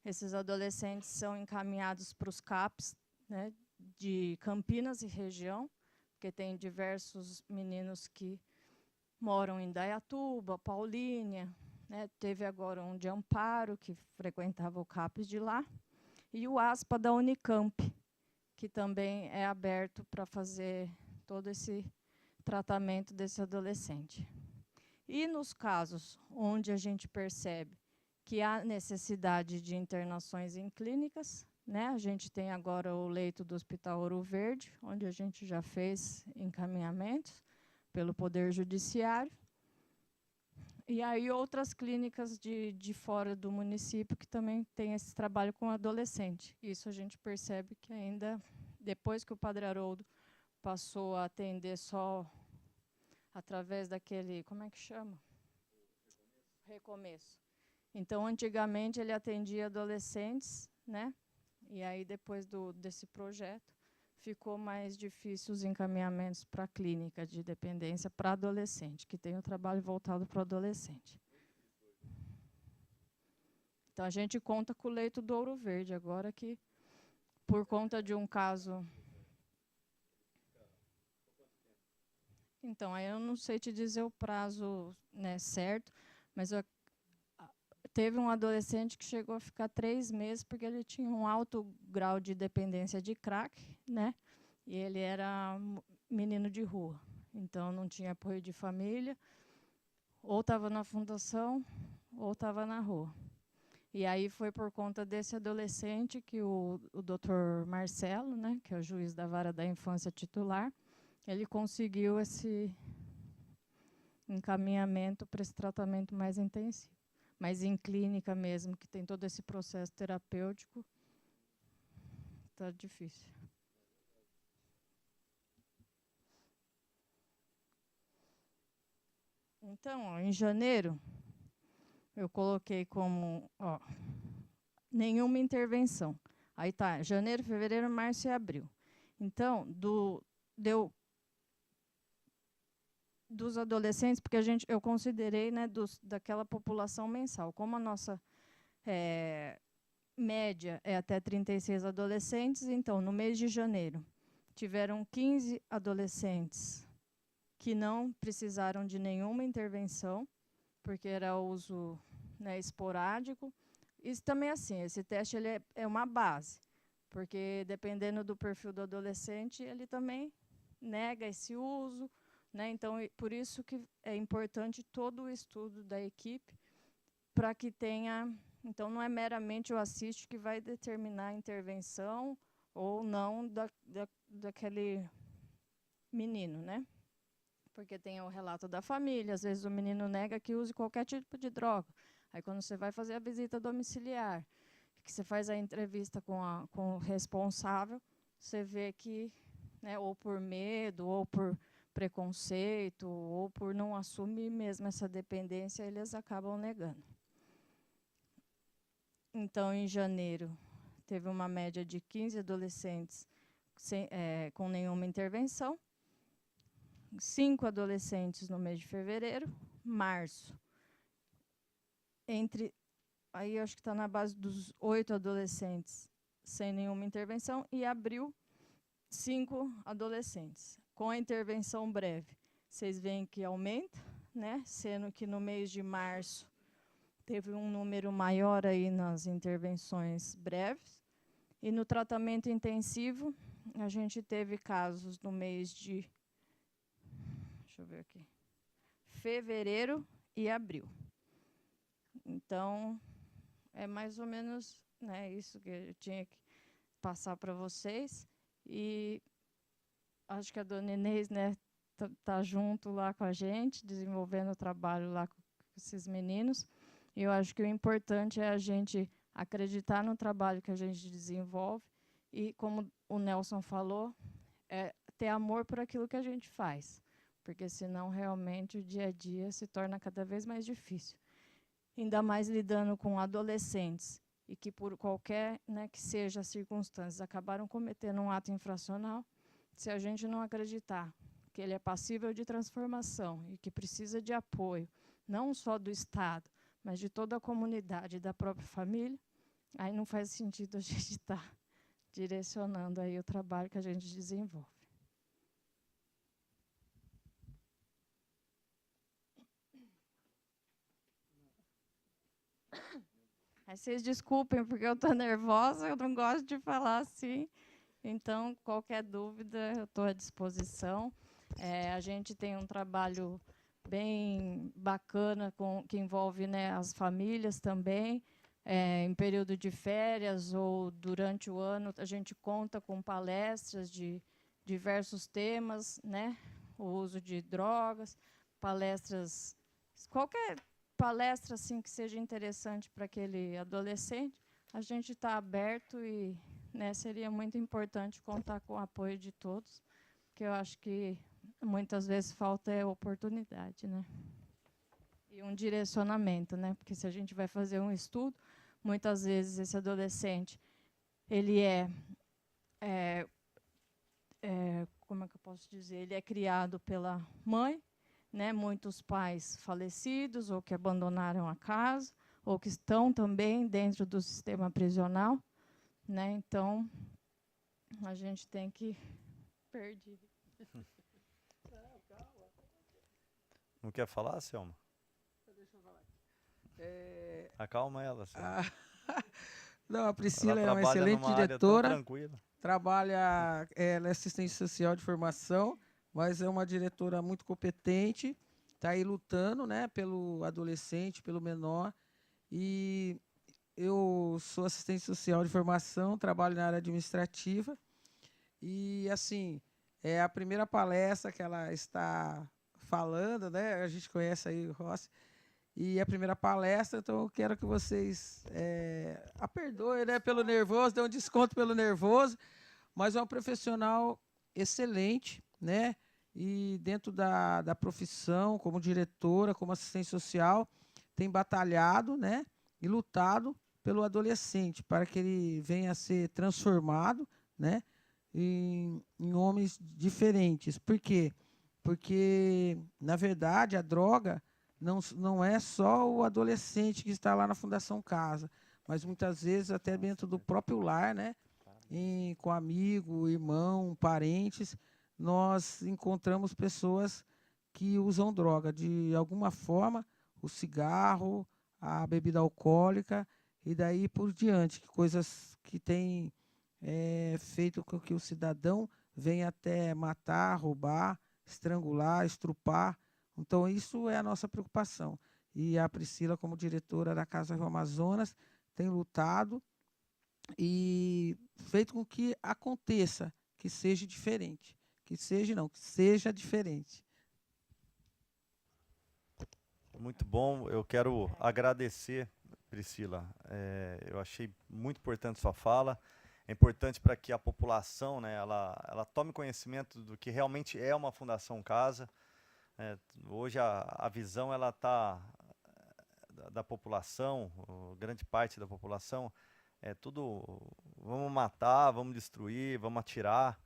esses adolescentes são encaminhados para os CAPs, né, de Campinas e região, porque tem diversos meninos que moram em Dayatuba, Paulínia, né, teve agora um de Amparo, que frequentava o CAPs de lá, e o ASPA da Unicamp, que também é aberto para fazer todo esse tratamento desse adolescente. E nos casos onde a gente percebe que há necessidade de internações em clínicas, né, a gente tem agora o leito do Hospital Ouro Verde, onde a gente já fez encaminhamentos pelo Poder Judiciário, e aí outras clínicas de fora do município que também tem esse trabalho com adolescente. Isso a gente percebe que ainda, depois que o Padre Haroldo passou a atender só através daquele, como é que chama? Recomeço. Então, antigamente, ele atendia adolescentes, né? E aí, depois desse projeto, ficou mais difícil os encaminhamentos para a clínica de dependência para adolescente, que tem o trabalho voltado para o adolescente. Então, a gente conta com o leito do Ouro Verde, agora que, por conta de um caso... Então, aí eu não sei te dizer o prazo, né, certo, mas teve um adolescente que chegou a ficar 3 meses porque ele tinha um alto grau de dependência de crack, né? E ele era menino de rua, então não tinha apoio de família, ou estava na fundação, ou estava na rua. E aí foi por conta desse adolescente que o Dr. Marcelo, né, que é o juiz da vara da infância titular, ele conseguiu esse encaminhamento para esse tratamento mais intensivo. Mas em clínica mesmo, que tem todo esse processo terapêutico, está difícil. Então, ó, em janeiro, eu coloquei como, ó, nenhuma intervenção. Aí tá, janeiro, fevereiro, março e abril. Então, dos adolescentes, porque eu considerei, né, daquela população mensal. Como a nossa média é até 36 adolescentes, então, no mês de janeiro, tiveram 15 adolescentes que não precisaram de nenhuma intervenção, porque era uso, né, esporádico. Isso também, assim, esse teste ele é uma base, porque, dependendo do perfil do adolescente, ele também nega esse uso, né? Então, por isso que é importante todo o estudo da equipe, para que tenha... Então, não é meramente o assiste que vai determinar a intervenção ou não daquele menino, né? Porque tem o relato da família, às vezes o menino nega que use qualquer tipo de droga. Aí, quando você vai fazer a visita domiciliar, que você faz a entrevista com o responsável, você vê que, né, ou por medo, ou por preconceito, ou por não assumir mesmo essa dependência, eles acabam negando. Então, em janeiro, teve uma média de 15 adolescentes com nenhuma intervenção, 5 adolescentes no mês de fevereiro, março, aí eu acho que está na base dos 8 adolescentes sem nenhuma intervenção, e abril, 5 adolescentes. Com a intervenção breve, vocês veem que aumenta, né? Sendo que no mês de março teve um número maior aí nas intervenções breves, e no tratamento intensivo, a gente teve casos no mês de... Deixa eu ver aqui. Fevereiro e abril. Então, é mais ou menos, né, isso que eu tinha que passar para vocês. E acho que a dona Inês, né, tá junto lá com a gente, desenvolvendo o trabalho lá com esses meninos. E eu acho que o importante é a gente acreditar no trabalho que a gente desenvolve e, como o Nelson falou, ter amor por aquilo que a gente faz. Porque senão realmente o dia a dia se torna cada vez mais difícil. Ainda mais lidando com adolescentes e que por qualquer, né, que seja as circunstâncias acabaram cometendo um ato infracional, se a gente não acreditar que ele é passível de transformação e que precisa de apoio, não só do Estado, mas de toda a comunidade, da própria família, aí não faz sentido a gente estar direcionando aí o trabalho que a gente desenvolve. Aí vocês desculpem, porque eu estou nervosa, eu não gosto de falar assim. Então, qualquer dúvida, eu estou à disposição. A gente tem um trabalho bem bacana que envolve, né, as famílias também. Em período de férias ou durante o ano, a gente conta com palestras de diversos temas, né? O uso de drogas, palestras, qualquer palestra assim que seja interessante para aquele adolescente, a gente está aberto e, né, seria muito importante contar com o apoio de todos, porque eu acho que muitas vezes falta oportunidade, né? E um direcionamento, né? Porque se a gente vai fazer um estudo, muitas vezes esse adolescente, ele como é que eu posso dizer? Ele é criado pela mãe, né? Muitos pais falecidos ou que abandonaram a casa, ou que estão também dentro do sistema prisional, né? Então, a gente tem que perder. Não quer falar, Selma? Deixa eu falar. Acalma ela, Selma. Não, a Priscila Ela é uma trabalha excelente numa área tão diretora, tranquila. trabalha, ela é assistente social de formação, mas é uma diretora muito competente, está aí lutando, né, pelo adolescente, pelo menor, e eu sou assistente social de formação, trabalho na área administrativa, e, assim, é a primeira palestra que ela está falando, né, a gente conhece aí o Rossi, e a primeira palestra, então eu quero que vocês a perdoem, né, pelo nervoso, dê um desconto pelo nervoso, mas é um profissional excelente, né? E dentro da profissão, como diretora, como assistente social, tem batalhado, né? E lutado pelo adolescente, para que ele venha a ser transformado, né? Em homens diferentes. Por quê? Porque, na verdade, a droga não é só o adolescente que está lá na Fundação Casa, mas muitas vezes até dentro do próprio lar, né? Com amigo, irmão, parentes, nós encontramos pessoas que usam droga de alguma forma, o cigarro, a bebida alcoólica e daí por diante, coisas que têm feito com que o cidadão venha até matar, roubar, estrangular, estrupar. Então, isso é a nossa preocupação. E a Priscila, como diretora da Casa Rio Amazonas, tem lutado e feito com que aconteça, que seja diferente. Que seja diferente. Muito bom, eu quero agradecer, Priscila. Eu achei muito importante sua fala. É importante para que a população, né, ela tome conhecimento do que realmente é uma Fundação Casa. Hoje a visão ela tá da população, grande parte da população, é tudo, vamos matar, vamos destruir, vamos atirar.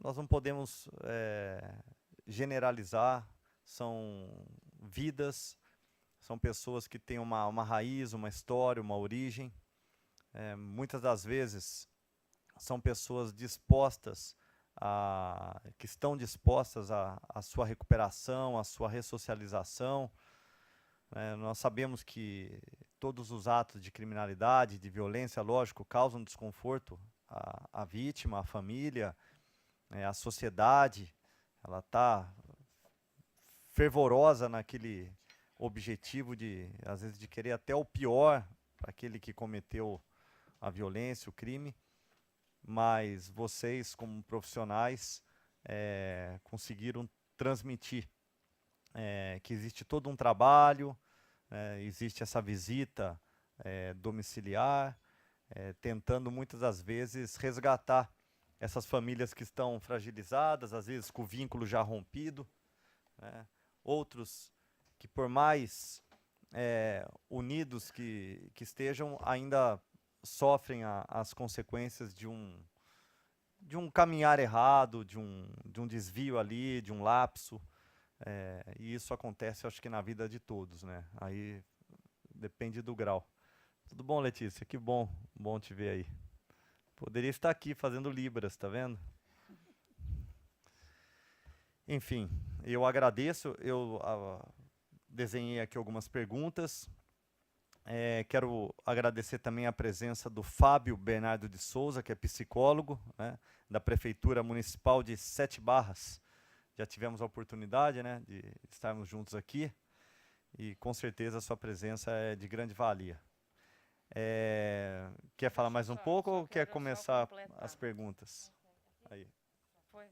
Nós não podemos generalizar, são vidas, são pessoas que têm uma raiz, uma história, uma origem. Muitas das vezes são pessoas dispostas que estão dispostas à sua recuperação, à sua ressocialização. Nós sabemos que todos os atos de criminalidade, de violência, lógico, causam desconforto à vítima, à família, à sociedade. Ela está fervorosa naquele objetivo às vezes, de querer até o pior para aquele que cometeu a violência, o crime. Mas vocês, como profissionais, conseguiram transmitir que existe todo um trabalho, existe essa visita domiciliar, tentando muitas das vezes resgatar essas famílias que estão fragilizadas, às vezes com o vínculo já rompido, né? Outros que, por mais unidos que estejam, ainda sofrem as consequências de um caminhar errado, de um desvio ali, de um lapso. E isso acontece, acho que na vida de todos, né? Aí depende do grau. Tudo bom, Letícia? Que bom te ver aí. Poderia estar aqui fazendo libras, tá vendo? Enfim, eu agradeço. Eu desenhei aqui algumas perguntas. Quero agradecer também a presença do Fábio Bernardo de Souza, que é psicólogo, né, da Prefeitura Municipal de Sete Barras. Já tivemos a oportunidade, né, de estarmos juntos aqui e com certeza a sua presença é de grande valia. Quer falar mais um pouco ou quer começar as perguntas? Aí. Foi.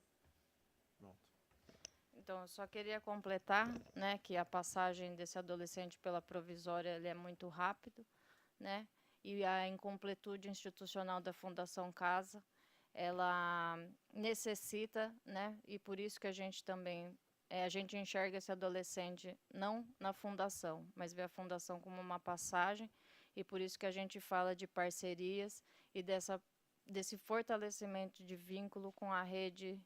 Então, eu só queria completar, né, que a passagem desse adolescente pela provisória ele é muito rápido, né, e a incompletude institucional da Fundação Casa, ela necessita, né, e por isso que a gente também, a gente enxerga esse adolescente não na fundação, mas vê a fundação como uma passagem, e por isso que a gente fala de parcerias e desse fortalecimento de vínculo com a rede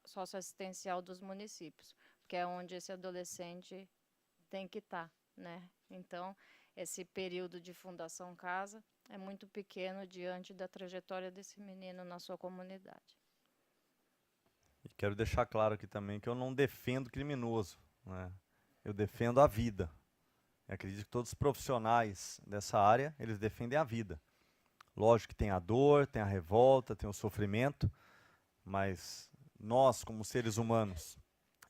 socioassistencial dos municípios, porque é onde esse adolescente tem que estar, né? Então, esse período de Fundação Casa é muito pequeno diante da trajetória desse menino na sua comunidade. E quero deixar claro aqui também que eu não defendo criminoso, né? Eu defendo a vida. Eu acredito que todos os profissionais dessa área, eles defendem a vida. Lógico que tem a dor, tem a revolta, tem o sofrimento, mas nós, como seres humanos,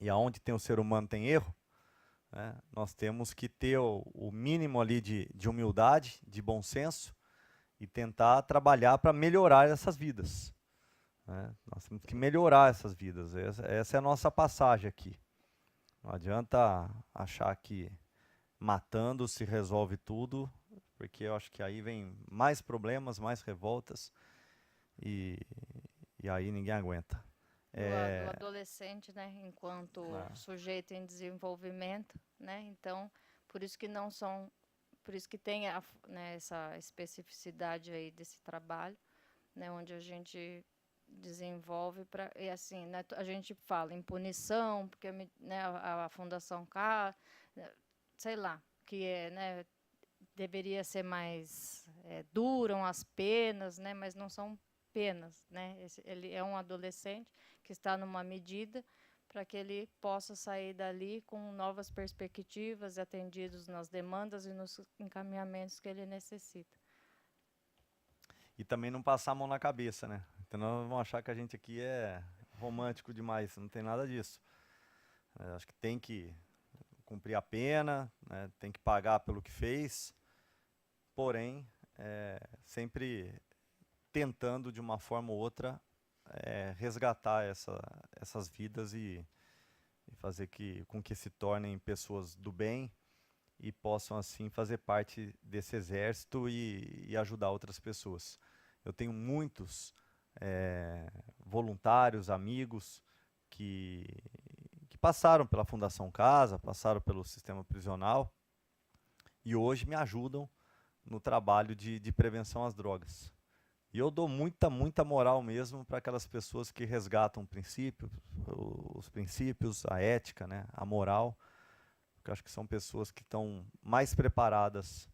e aonde tem o ser humano tem erro, né, nós temos que ter o mínimo ali de humildade, de bom senso, e tentar trabalhar para melhorar essas vidas. Né? Nós temos que melhorar essas vidas. Essa é a nossa passagem aqui. Não adianta achar que matando se resolve tudo, porque eu acho que aí vem mais problemas, mais revoltas, e aí ninguém aguenta. O adolescente, né, enquanto sujeito em desenvolvimento, né, então por isso que tem né, essa especificidade aí desse trabalho, né, onde a gente desenvolve e assim, né, a gente fala em punição, porque, né, a Fundação K, sei lá, que né, deveria ser mais duram as penas, né, mas não são penas, né? Ele é um adolescente que está numa medida para que ele possa sair dali com novas perspectivas, atendidos nas demandas e nos encaminhamentos que ele necessita. E também não passar a mão na cabeça, né? Então não vão achar que a gente aqui é romântico demais, não tem nada disso. Acho que tem que cumprir a pena, né? Tem que pagar pelo que fez, porém, sempre tentando de uma forma ou outra resgatar essas vidas e fazer com que se tornem pessoas do bem e possam assim fazer parte desse exército e ajudar outras pessoas. Eu tenho muitos voluntários, amigos que passaram pela Fundação Casa, passaram pelo sistema prisional e hoje me ajudam no trabalho de prevenção às drogas. E eu dou muita moral mesmo para aquelas pessoas que resgatam os princípios, a ética, né, a moral, porque eu acho que são pessoas que estão mais preparadas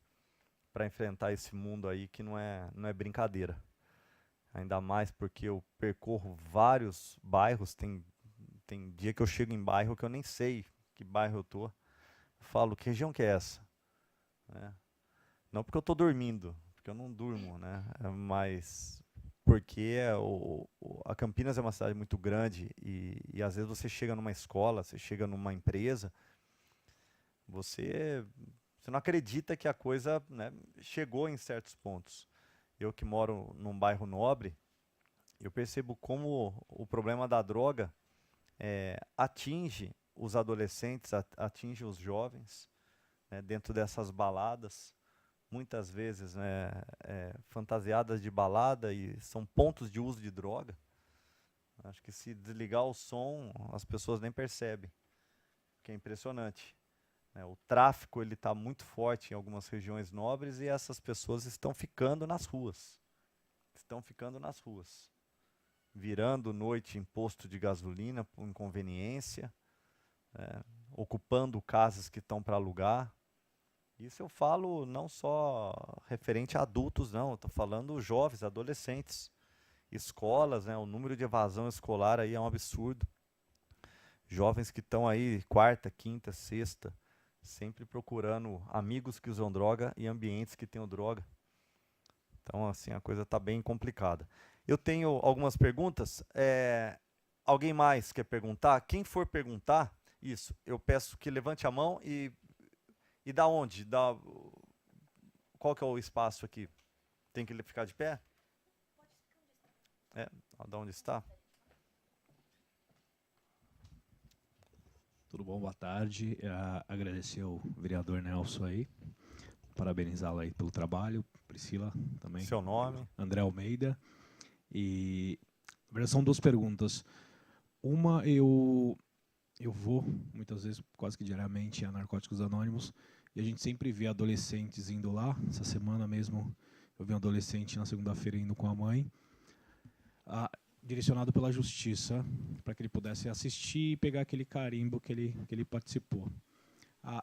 para enfrentar esse mundo aí que não é brincadeira. Ainda mais porque eu percorro vários bairros, tem dia que eu chego em bairro que eu nem sei que bairro eu tô. Eu falo, que região que é essa? Não porque eu estou dormindo, porque eu não durmo, né? Mas porque a Campinas é uma cidade muito grande e às vezes você chega numa escola, você chega numa empresa, você não acredita que a coisa, né, chegou em certos pontos. Eu que moro num bairro nobre, eu percebo como o problema da droga atinge os adolescentes, atinge os jovens, né, dentro dessas baladas, muitas vezes, né, fantasiadas de balada, e são pontos de uso de droga. Acho que se desligar o som, as pessoas nem percebem, que é impressionante. O tráfico está muito forte em algumas regiões nobres e essas pessoas estão ficando nas ruas. virando noite em posto de gasolina por inconveniência, ocupando casas que estão para alugar. Isso eu falo não só referente a adultos, não, eu estou falando jovens, adolescentes, escolas, né, o número de evasão escolar aí é um absurdo. Jovens que estão aí quarta, quinta, sexta, sempre procurando amigos que usam droga e ambientes que tenham droga. Então, assim, a coisa está bem complicada. Eu tenho algumas perguntas. Alguém mais quer perguntar? Quem for perguntar, isso, eu peço que levante a mão e da onde? Qual que é o espaço aqui? Tem que ficar de pé? Da onde está? Tudo bom? Boa tarde. Agradecer ao vereador Nelson aí, parabenizá-lo aí pelo trabalho, Priscila também. Seu nome? André Almeida. E na verdade são duas perguntas. Uma, eu vou muitas vezes, quase que diariamente, a Narcóticos Anônimos, e a gente sempre vê adolescentes indo lá. Essa semana mesmo eu vi um adolescente na segunda-feira indo com a mãe, direcionado pela justiça, para que ele pudesse assistir e pegar aquele carimbo que ele participou.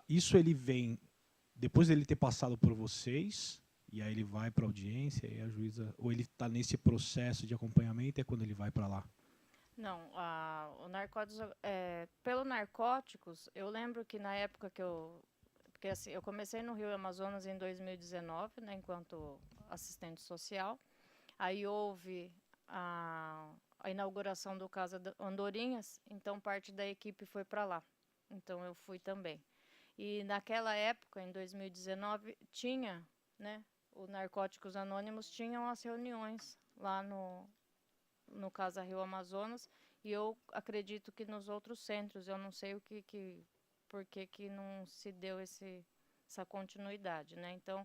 Isso ele vem depois dele ter passado por vocês, e aí ele vai para a audiência, e a juíza, ou ele está nesse processo de acompanhamento, é quando ele vai para lá? Não, o narcóticos, pelo narcóticos, eu lembro que na época porque assim, eu comecei no Rio Amazonas em 2019, né, enquanto assistente social. Aí houve a inauguração do Casa Andorinhas, então parte da equipe foi para lá. Então eu fui também. E naquela época, em 2019, tinha, né, o Narcóticos Anônimos tinham as reuniões lá no Casa Rio Amazonas, e eu acredito que nos outros centros, eu não sei por que não se deu essa continuidade, né? Então,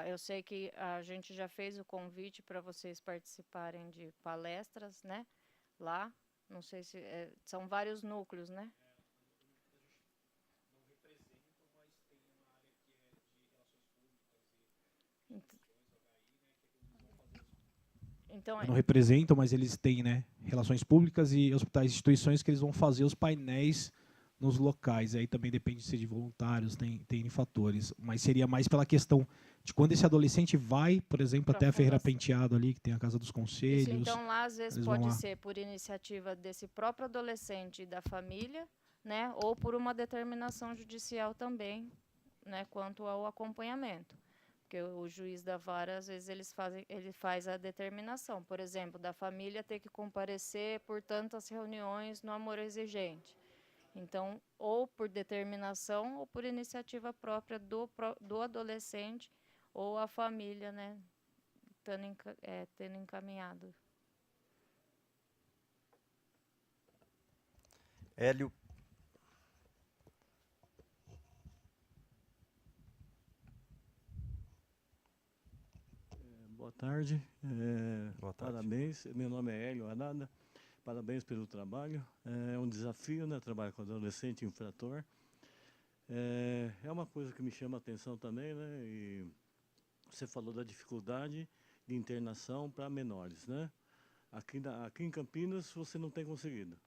eu sei que a gente já fez o convite para vocês participarem de palestras, né? Lá, não sei se são vários núcleos, né? Então, não representam, mas eles têm, né, relações públicas e hospitais, instituições que eles vão fazer os painéis nos locais. Aí também depende de ser de voluntários, tem fatores. Mas seria mais pela questão de quando esse adolescente vai, por exemplo, até a Ferreira Penteado ali, que tem a Casa dos Conselhos. Isso, então lá às vezes pode ser por iniciativa desse próprio adolescente e da família, né, ou por uma determinação judicial também, né, quanto ao acompanhamento. Porque o juiz da vara, às vezes, ele faz a determinação. Por exemplo, da família ter que comparecer por tantas reuniões no Amor Exigente. Então, ou por determinação ou por iniciativa própria do adolescente ou a família, né, tendo encaminhado. Hélio. Boa tarde. Boa tarde. Parabéns. Meu nome é Hélio Arada. Parabéns pelo trabalho. É um desafio, né? Trabalhar com adolescente infrator. É uma coisa que me chama a atenção também, né? E você falou da dificuldade de internação para menores, né? Aqui em Campinas você não tem conseguido.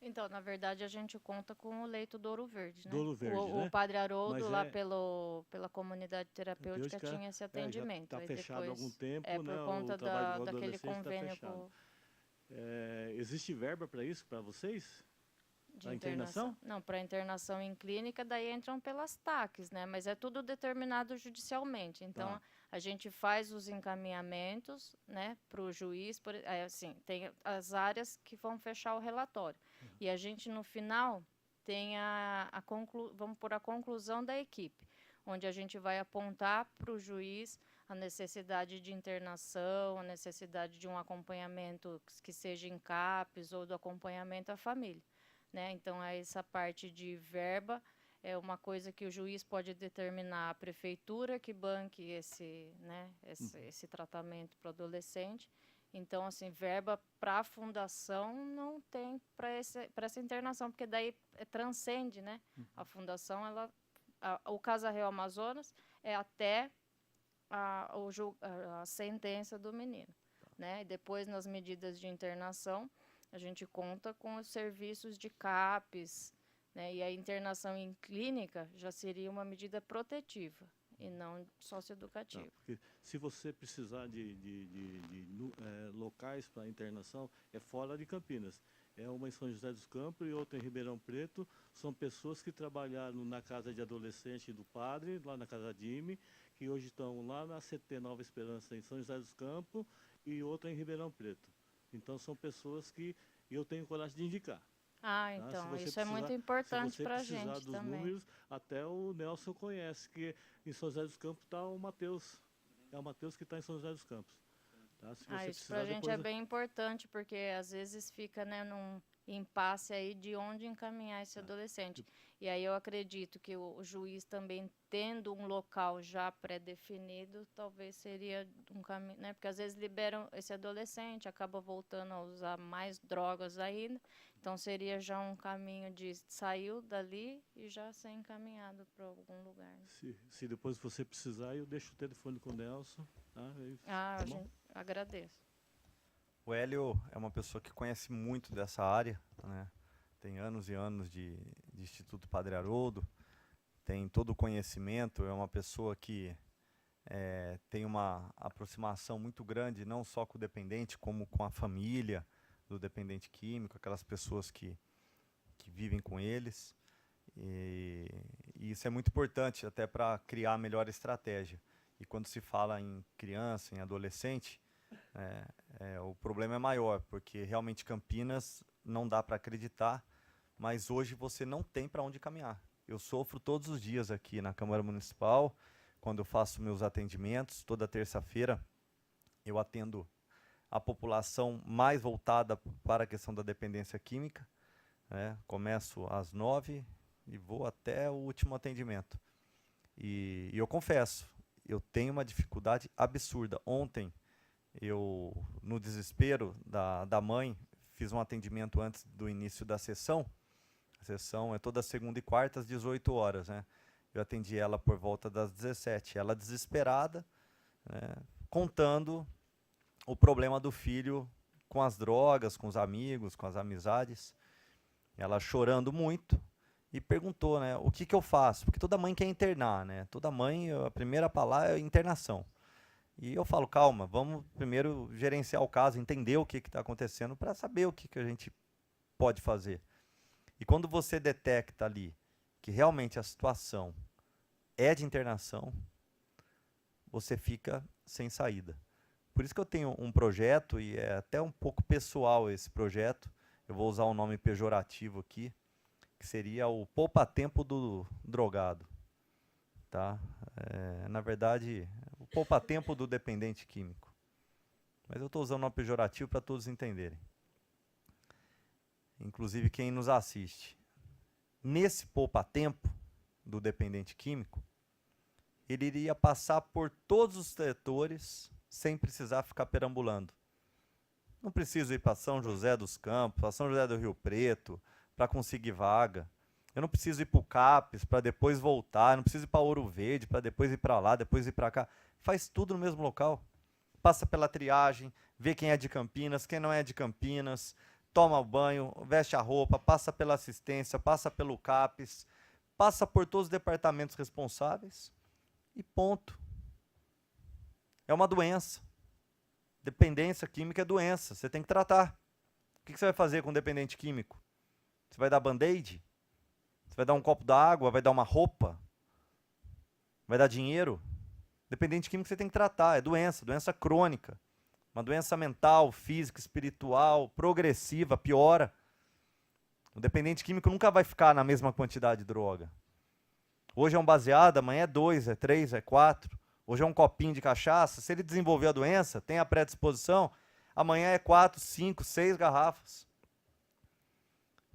Então, na verdade, a gente conta com o leito do Ouro Verde, né? Do Ouro Verde, né? O Padre Haroldo, lá pela comunidade terapêutica, tinha esse atendimento. Está fechado há algum tempo, por né? conta daquele convênio com... existe verba para isso, para vocês? De internação? Não, para internação em clínica, daí entram pelas TACs, né? Mas é tudo determinado judicialmente. Então, a gente faz os encaminhamentos, né, para o juiz. Assim, tem as áreas que vão fechar o relatório. E a gente, no final, tem vamos por a conclusão da equipe, onde a gente vai apontar para o juiz a necessidade de internação, a necessidade de um acompanhamento que seja em CAPS ou do acompanhamento à família. Né? Então, essa parte de verba é uma coisa que o juiz pode determinar a prefeitura que banque esse tratamento para o adolescente. Então, assim, verba para a fundação não tem para essa internação, porque daí transcende, né? A fundação, o Casa Rio Amazonas é até a sentença do menino. né? E depois, nas medidas de internação, a gente conta com os serviços de CAPES, né? E a internação em clínica já seria uma medida protetiva e não socioeducativa. Porque se você precisar de locais para internação, é fora de Campinas. É uma em São José dos Campos e outra em Ribeirão Preto. São pessoas que trabalharam na casa de adolescente do padre, lá na Casa Dime, que hoje estão lá na CT Nova Esperança, em São José dos Campos, e outra em Ribeirão Preto. Então, são pessoas que eu tenho coragem de indicar. Ah, então, isso é muito importante para a gente dos também. Números, até o Nelson conhece, que em São José dos Campos está o Matheus. É o Matheus que está em São José dos Campos. Tá? Se você Isso para a gente é bem importante, porque às vezes fica, né, num impasse aí de onde encaminhar esse adolescente. E aí eu acredito que o juiz também, tendo um local já pré-definido, talvez seria um caminho, né? Porque às vezes liberam esse adolescente, acaba voltando a usar mais drogas ainda. Então seria já um caminho de saiu dali e já ser encaminhado para algum lugar. Né? Se depois você precisar, eu deixo o telefone com o Nelson. Tá? Tá bom? Agradeço. O Hélio é uma pessoa que conhece muito dessa área, né? Tem anos e anos de Instituto Padre Haroldo, tem todo o conhecimento, é uma pessoa que tem uma aproximação muito grande, não só com o dependente, como com a família do dependente químico, aquelas pessoas que vivem com eles. E isso é muito importante até para criar a melhor estratégia. E quando se fala em criança, em adolescente, o problema é maior, porque realmente Campinas não dá para acreditar, mas hoje você não tem para onde caminhar. Eu sofro todos os dias aqui na Câmara Municipal, quando eu faço meus atendimentos, toda terça-feira eu atendo a população mais voltada para a questão da dependência química, né? Começo às 9h e vou até o último atendimento. E eu confesso, eu tenho uma dificuldade absurda. Ontem, eu, no desespero da mãe, fiz um atendimento antes do início da sessão. A sessão é toda segunda e quarta às 18 horas, né? Eu atendi ela por volta das 17. Ela desesperada, né, contando o problema do filho com as drogas, com os amigos, com as amizades. Ela chorando muito e perguntou, né, o que eu faço? Porque toda mãe quer internar, né? Toda mãe, a primeira palavra é internação. E eu falo, calma, vamos primeiro gerenciar o caso, entender o que está acontecendo para saber o que a gente pode fazer. E quando você detecta ali que realmente a situação é de internação, você fica sem saída. Por isso que eu tenho um projeto, e é até um pouco pessoal esse projeto, eu vou usar um nome pejorativo aqui, que seria o poupa-tempo do drogado. Tá? Na verdade, o poupa-tempo do dependente químico. Mas eu estou usando um pejorativo para todos entenderem. Inclusive quem nos assiste. Nesse poupa-tempo do dependente químico, ele iria passar por todos os setores sem precisar ficar perambulando. Não preciso ir para São José dos Campos, para São José do Rio Preto, para conseguir vaga. Eu não preciso ir para o CAPES para depois voltar, eu não preciso ir para Ouro Verde para depois ir para lá, depois ir para cá. Faz tudo no mesmo local. Passa pela triagem, vê quem é de Campinas, quem não é de Campinas, toma o banho, veste a roupa, passa pela assistência, passa pelo CAPES, passa por todos os departamentos responsáveis e ponto. É uma doença. Dependência química é doença, você tem que tratar. O que você vai fazer com dependente químico? Você vai dar band-aid? Você vai dar um copo d'água? Vai dar uma roupa? Vai dar dinheiro? Dependente químico você tem que tratar, é doença, doença crônica. Uma doença mental, física, espiritual, progressiva, piora. O dependente químico nunca vai ficar na mesma quantidade de droga. Hoje é um baseado, amanhã é 2, é 3, é 4. Hoje é um copinho de cachaça. Se ele desenvolver a doença, tem a predisposição, amanhã é 4, 5, 6 garrafas.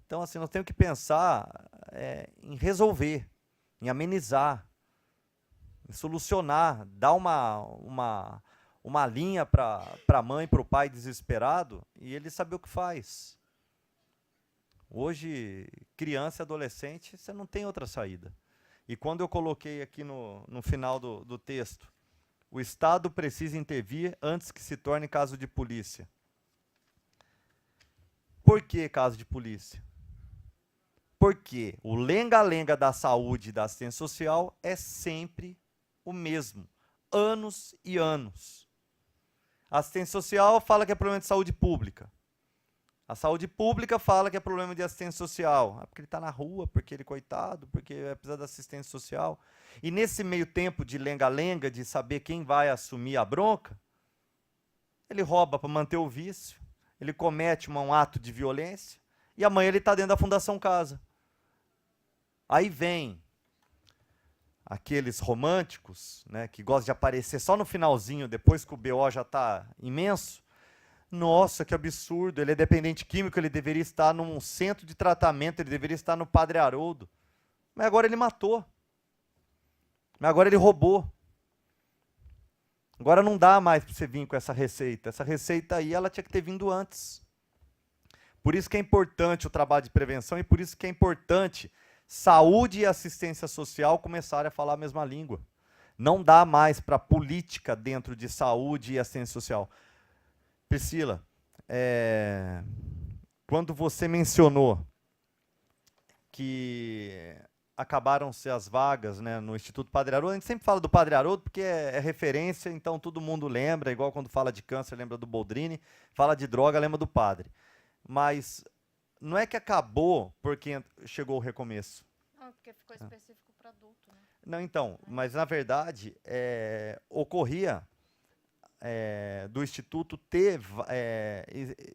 Então, assim, nós temos que pensar em resolver, em amenizar, em solucionar, dar uma linha para a mãe, para o pai desesperado e ele saber o que faz. Hoje, criança e adolescente, você não tem outra saída. E quando eu coloquei aqui no final do texto, O Estado precisa intervir antes que se torne caso de polícia. Por que caso de polícia? Porque o lenga-lenga da saúde e da assistência social é sempre o mesmo, anos e anos. A assistência social fala que é problema de saúde pública. A saúde pública fala que é problema de assistência social. Porque ele está na rua, porque ele, coitado, porque precisa da assistência social. E nesse meio tempo de lenga-lenga, de saber quem vai assumir a bronca, ele rouba para manter o vício, ele comete um ato de violência, e amanhã ele está dentro da Fundação Casa. Aí vem aqueles românticos, né, que gostam de aparecer só no finalzinho, depois que o BO já está imenso. Nossa, que absurdo, ele é dependente químico, ele deveria estar num centro de tratamento, ele deveria estar no Padre Haroldo. Mas agora ele matou. Mas agora ele roubou. Agora não dá mais para você vir com essa receita. Essa receita aí, ela tinha que ter vindo antes. Por isso que é importante o trabalho de prevenção e por isso que é importante saúde e assistência social começarem a falar a mesma língua. Não dá mais para política dentro de saúde e assistência social. Priscila, quando você mencionou que acabaram-se as vagas, né, no Instituto Padre Haroldo, a gente sempre fala do Padre Haroldo porque é referência, então todo mundo lembra, igual quando fala de câncer, lembra do Boldrini, fala de droga, lembra do padre. Mas não é que acabou porque chegou o recomeço. Não, porque ficou específico para adulto, né? Não, então, mas na verdade, ocorria do Instituto ter,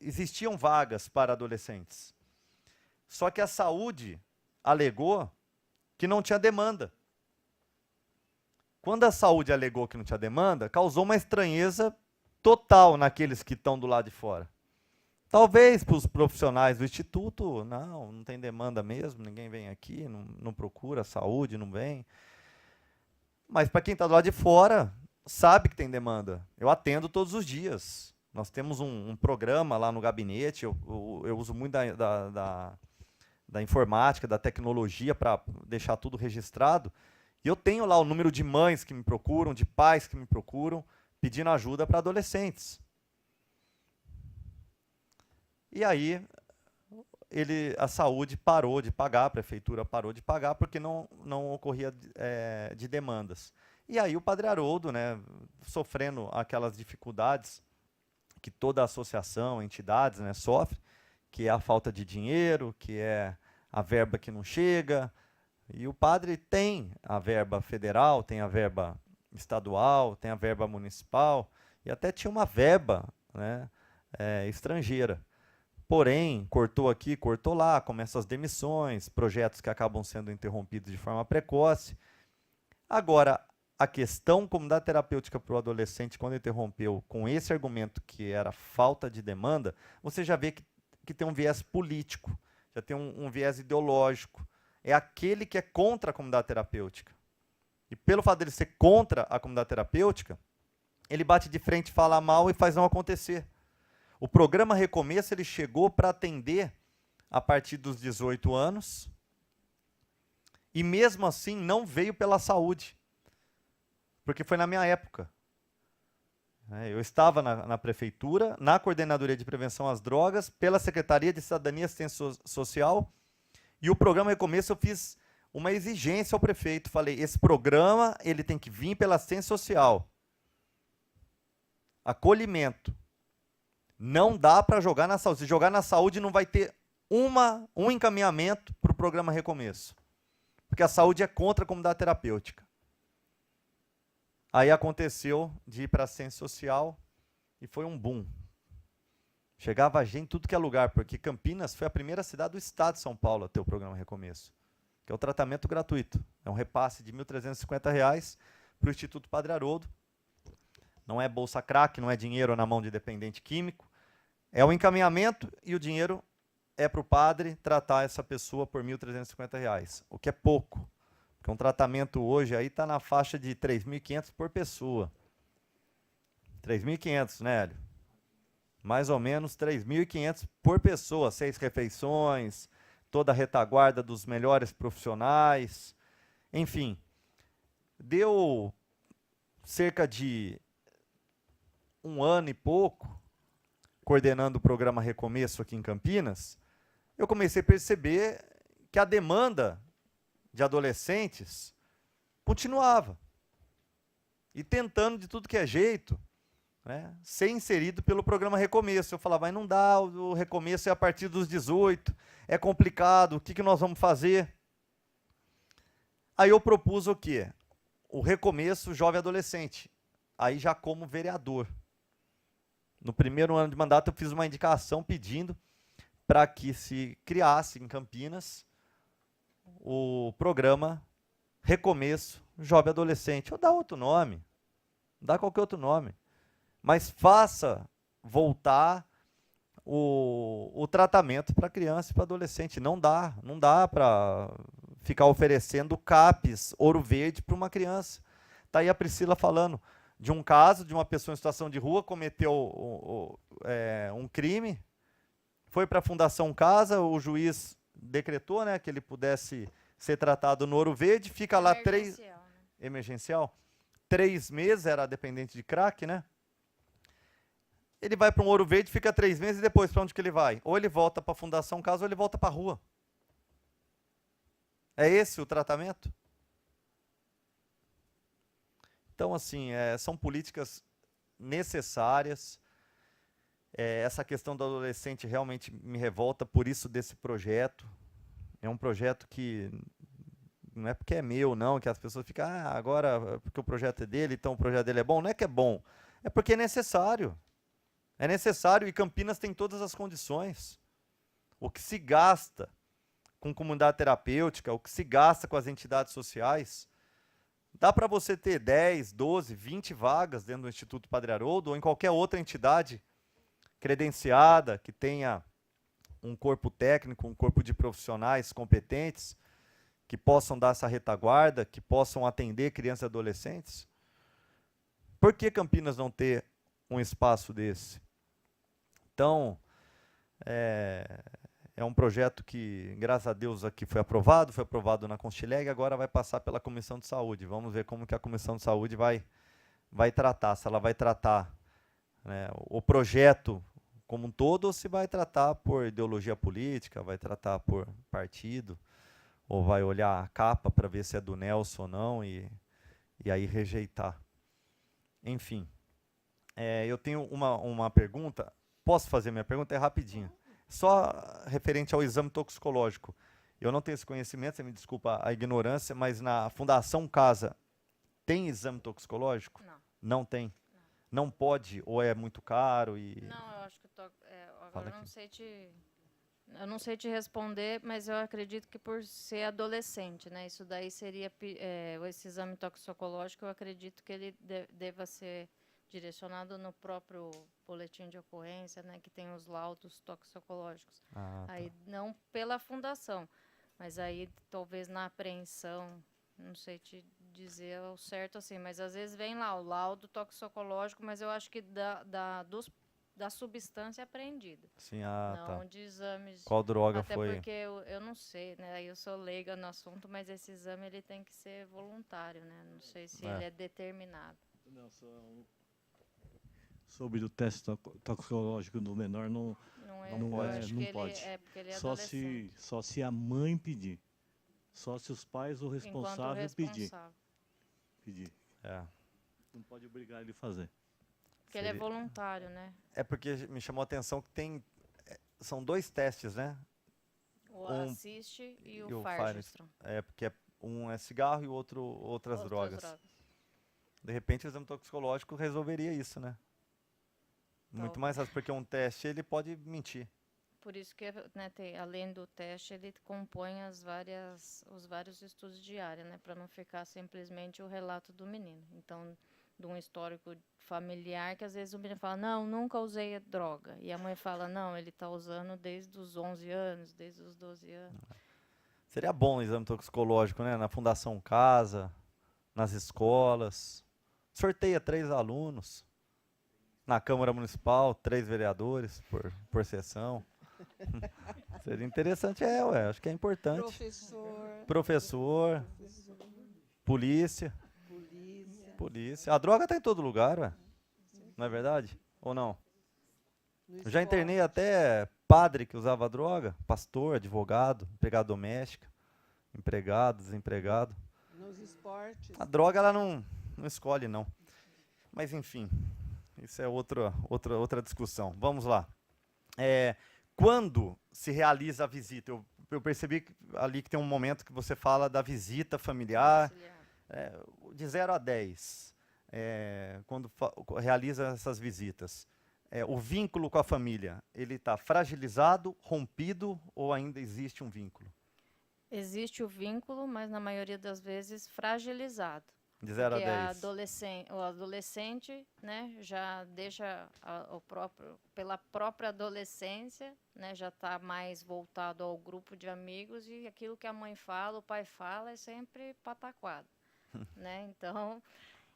existiam vagas para adolescentes. Só que a saúde alegou que não tinha demanda. Quando a saúde alegou que não tinha demanda, causou uma estranheza total naqueles que estão do lado de fora. Talvez para os profissionais do Instituto, não tem demanda mesmo, ninguém vem aqui, não procura saúde, não vem. Mas para quem está do lado de fora, sabe que tem demanda. Eu atendo todos os dias. Nós temos um programa lá no gabinete, eu uso muito da informática, da tecnologia para deixar tudo registrado. E eu tenho lá o número de mães que me procuram, de pais que me procuram, pedindo ajuda para adolescentes. E aí, a saúde parou de pagar, a prefeitura parou de pagar, porque não ocorria de demandas. E aí o Padre Haroldo, né, sofrendo aquelas dificuldades que toda associação, entidades, né, sofre, que é a falta de dinheiro, que é a verba que não chega. E o padre tem a verba federal, tem a verba estadual, tem a verba municipal, e até tinha uma verba, né, estrangeira. Porém, cortou aqui, cortou lá, começam as demissões, projetos que acabam sendo interrompidos de forma precoce. Agora, a questão comunidade terapêutica para o adolescente, quando interrompeu com esse argumento que era falta de demanda, você já vê que tem um viés político, já tem um viés ideológico. É aquele que é contra a comunidade terapêutica. E pelo fato dele ser contra a comunidade terapêutica, ele bate de frente, fala mal e faz não acontecer. O programa Recomeço ele chegou para atender a partir dos 18 anos e mesmo assim não veio pela saúde, porque foi na minha época. Eu estava na prefeitura, na Coordenadoria de Prevenção às Drogas, pela Secretaria de Cidadania e Assistência Social, e o programa Recomeço eu fiz uma exigência ao prefeito. Falei, esse programa ele tem que vir pela assistência social. Acolhimento. Não dá para jogar na saúde. Se jogar na saúde, não vai ter um encaminhamento para o programa Recomeço. Porque a saúde é contra a comunidade terapêutica. Aí aconteceu de ir para a assistência social e foi um boom. Chegava gente em tudo que é lugar, porque Campinas foi a primeira cidade do estado de São Paulo a ter o programa Recomeço, que é o tratamento gratuito. É um repasse de R$ 1.350 para o Instituto Padre Haroldo. Não é bolsa crack, não é dinheiro na mão de dependente químico. É o encaminhamento e o dinheiro é para o padre tratar essa pessoa por R$ 1.350, o que é pouco. Porque um tratamento hoje aí está na faixa de R$ 3.500 por pessoa. 3.500, né, Hélio? Mais ou menos 3.500 por pessoa, 6 refeições, toda a retaguarda dos melhores profissionais, enfim. Deu cerca de 1 ano e pouco, coordenando o programa Recomeço aqui em Campinas, eu comecei a perceber que a demanda de adolescentes continuava. E tentando de tudo que é jeito, né, ser inserido pelo programa Recomeço. Eu falava, mas não dá, o Recomeço é a partir dos 18, é complicado, o que nós vamos fazer? Aí eu propus o quê? O Recomeço Jovem Adolescente, aí já como vereador. No primeiro ano de mandato eu fiz uma indicação pedindo para que se criasse em Campinas o programa Recomeço Jovem Adolescente. Ou dá outro nome, dá qualquer outro nome, mas faça voltar o tratamento para criança e para adolescente. Não dá para ficar oferecendo CAPES, Ouro Verde para uma criança. Está aí a Priscila falando de um caso de uma pessoa em situação de rua, cometeu um crime, foi para a Fundação Casa, o juiz decretou, né, que ele pudesse ser tratado no Ouro Verde, fica lá emergencial, 3 meses, era dependente de crack, né? Ele vai para um Ouro Verde, fica 3 meses e depois para onde que ele vai? Ou ele volta para a Fundação Casa ou ele volta para a rua. É esse o tratamento? Então, assim, são políticas necessárias. Essa questão do adolescente realmente me revolta, por isso desse projeto. É um projeto que não é porque é meu, não, que as pessoas ficam, agora porque o projeto é dele, então o projeto dele é bom. Não é que é bom, é porque é necessário. É necessário e Campinas tem todas as condições. O que se gasta com comunidade terapêutica, o que se gasta com as entidades sociais, dá para você ter 10, 12, 20 vagas dentro do Instituto Padre Haroldo ou em qualquer outra entidade credenciada, que tenha um corpo técnico, um corpo de profissionais competentes, que possam dar essa retaguarda, que possam atender crianças e adolescentes. Por que Campinas não ter um espaço desse? Então, é um projeto que, graças a Deus, aqui foi aprovado na Constileg, agora vai passar pela Comissão de Saúde. Vamos ver como que a Comissão de Saúde vai tratar, se ela vai tratar, né, o projeto como um todo, ou se vai tratar por ideologia política, vai tratar por partido, ou vai olhar a capa para ver se é do Nelson ou não, e aí rejeitar. Enfim, eu tenho uma pergunta. Posso fazer minha pergunta? É rapidinho. Só referente ao exame toxicológico. Eu não tenho esse conhecimento, você me desculpa a ignorância, mas na Fundação Casa tem exame toxicológico? Não. Não tem? Não pode, ou é muito caro? Não, eu acho que agora eu não sei te responder, mas eu acredito que por ser adolescente, né? Isso daí seria esse exame toxicológico, eu acredito que ele deva ser direcionado no próprio boletim de ocorrência, né, que tem os laudos toxicológicos. Aí não pela fundação, mas aí talvez na apreensão, não sei te dizer o certo assim, mas às vezes vem lá o laudo toxicológico, mas eu acho que da substância apreendida. Sim, não de exames. Qual droga até foi? Até porque eu não sei, né? Eu sou leiga no assunto, mas esse exame ele tem que ser voluntário, né? Não sei se ele é determinado. Não, sobre o teste toxicológico do menor não pode. Porque ele é só se a mãe pedir. Só se os pais ou o responsável pedir. Não pode obrigar ele a fazer. Porque ele é voluntário, né? É porque me chamou a atenção que são 2 testes, né? O Assiste e o Firestone. Porque um é cigarro e o outro outras drogas. De repente o exame toxicológico resolveria isso, né? Muito mais fácil, porque um teste ele pode mentir. Por isso que, né, além do teste, ele compõe os vários estudos de área, né, para não ficar simplesmente o relato do menino. Então, de um histórico familiar, que às vezes o menino fala, não, nunca usei droga. E a mãe fala, não, ele está usando desde os 11 anos, desde os 12 anos. Seria bom o exame toxicológico, né, na Fundação Casa, nas escolas. Sorteia 3 alunos. Na Câmara Municipal, 3 vereadores por sessão. Seria interessante, acho que é importante. Professor. Polícia. polícia. A droga está em todo lugar, ué. Não é verdade? Ou não? Eu já internei até padre que usava droga, pastor, advogado, empregado doméstico, empregado, desempregado. Nos esportes. A droga ela não escolhe, não. Mas, enfim, isso é outra discussão. Vamos lá. Quando se realiza a visita? Eu percebi ali que tem um momento que você fala da visita familiar, de 0 a 10, quando realiza essas visitas. O vínculo com a família, ele está fragilizado, rompido ou ainda existe um vínculo? Existe o vínculo, mas na maioria das vezes fragilizado. De 0 a Porque 10. o adolescente, né, já deixa pela própria adolescência, né, já está mais voltado ao grupo de amigos e aquilo que a mãe fala, o pai fala, é sempre pataquado. Né? Então,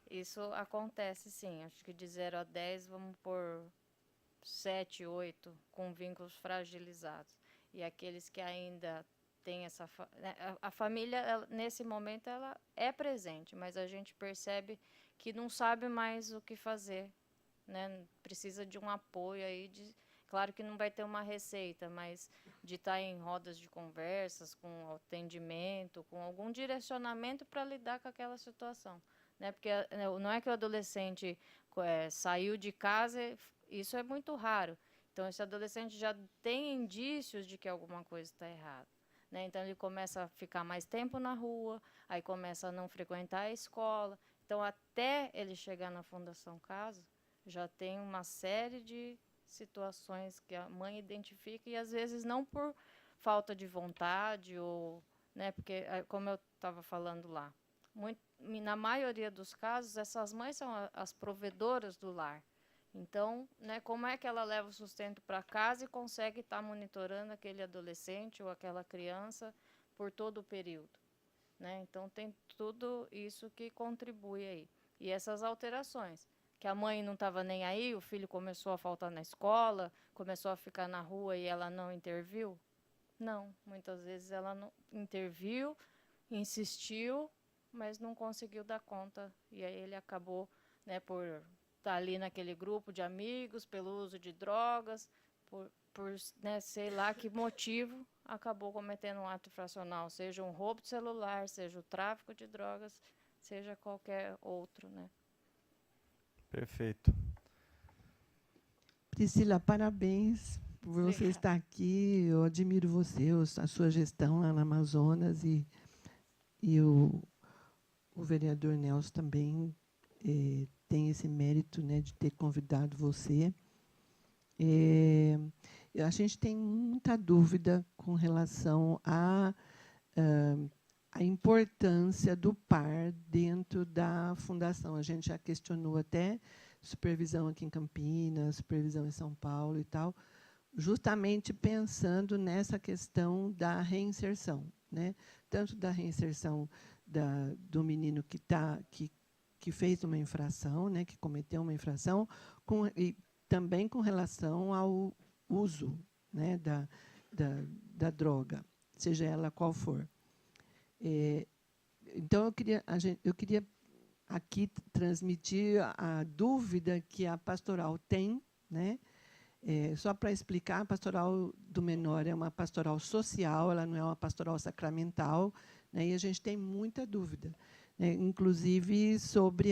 isso acontece sim. Acho que de 0 a 10, vamos por 7, 8, com vínculos fragilizados. E aqueles que ainda têm essa... A família, nesse momento, ela é presente, mas a gente percebe que não sabe mais o que fazer. Né? Precisa de um apoio aí. Claro que não vai ter uma receita, mas de estar em rodas de conversas, com atendimento, com algum direcionamento para lidar com aquela situação. Né? Porque não é que o adolescente saiu de casa... Isso é muito raro. Então, esse adolescente já tem indícios de que alguma coisa está errada. Né? Então, ele começa a ficar mais tempo na rua, aí começa a não frequentar a escola. Então, até ele chegar na Fundação Casa, já tem uma série de situações que a mãe identifica, e às vezes não por falta de vontade, ou, né, porque, como eu estava falando lá, na maioria dos casos, essas mães são as provedoras do lar. Então, né, como é que ela leva o sustento para casa e consegue estar monitorando aquele adolescente ou aquela criança por todo o período? Né? Então, tem tudo isso que contribui aí. E essas alterações, que a mãe não estava nem aí, o filho começou a faltar na escola, começou a ficar na rua e ela não interviu? Não, muitas vezes ela não interviu, insistiu, mas não conseguiu dar conta. E aí ele acabou, né, por estar ali naquele grupo de amigos, pelo uso de drogas, por né, sei lá que motivo, acabou cometendo um ato infracional, seja um roubo de celular, seja o tráfico de drogas, seja qualquer outro, né? Perfeito. Priscila, parabéns por você estar aqui. Eu admiro você, a sua gestão lá no Amazonas, e o vereador Nelson também tem esse mérito, né, de ter convidado você. A gente tem muita dúvida com relação à importância do par dentro da fundação. A gente já questionou até supervisão aqui em Campinas, supervisão em São Paulo e tal, justamente pensando nessa questão da reinserção, né? Tanto da reinserção do menino que fez uma infração, né, que cometeu uma infração, e também com relação ao uso, né, da droga, seja ela qual for. Então, eu queria aqui transmitir a dúvida que a pastoral tem, né? Só para explicar, a pastoral do menor é uma pastoral social, ela não é uma pastoral sacramental, né? E a gente tem muita dúvida, né? Inclusive sobre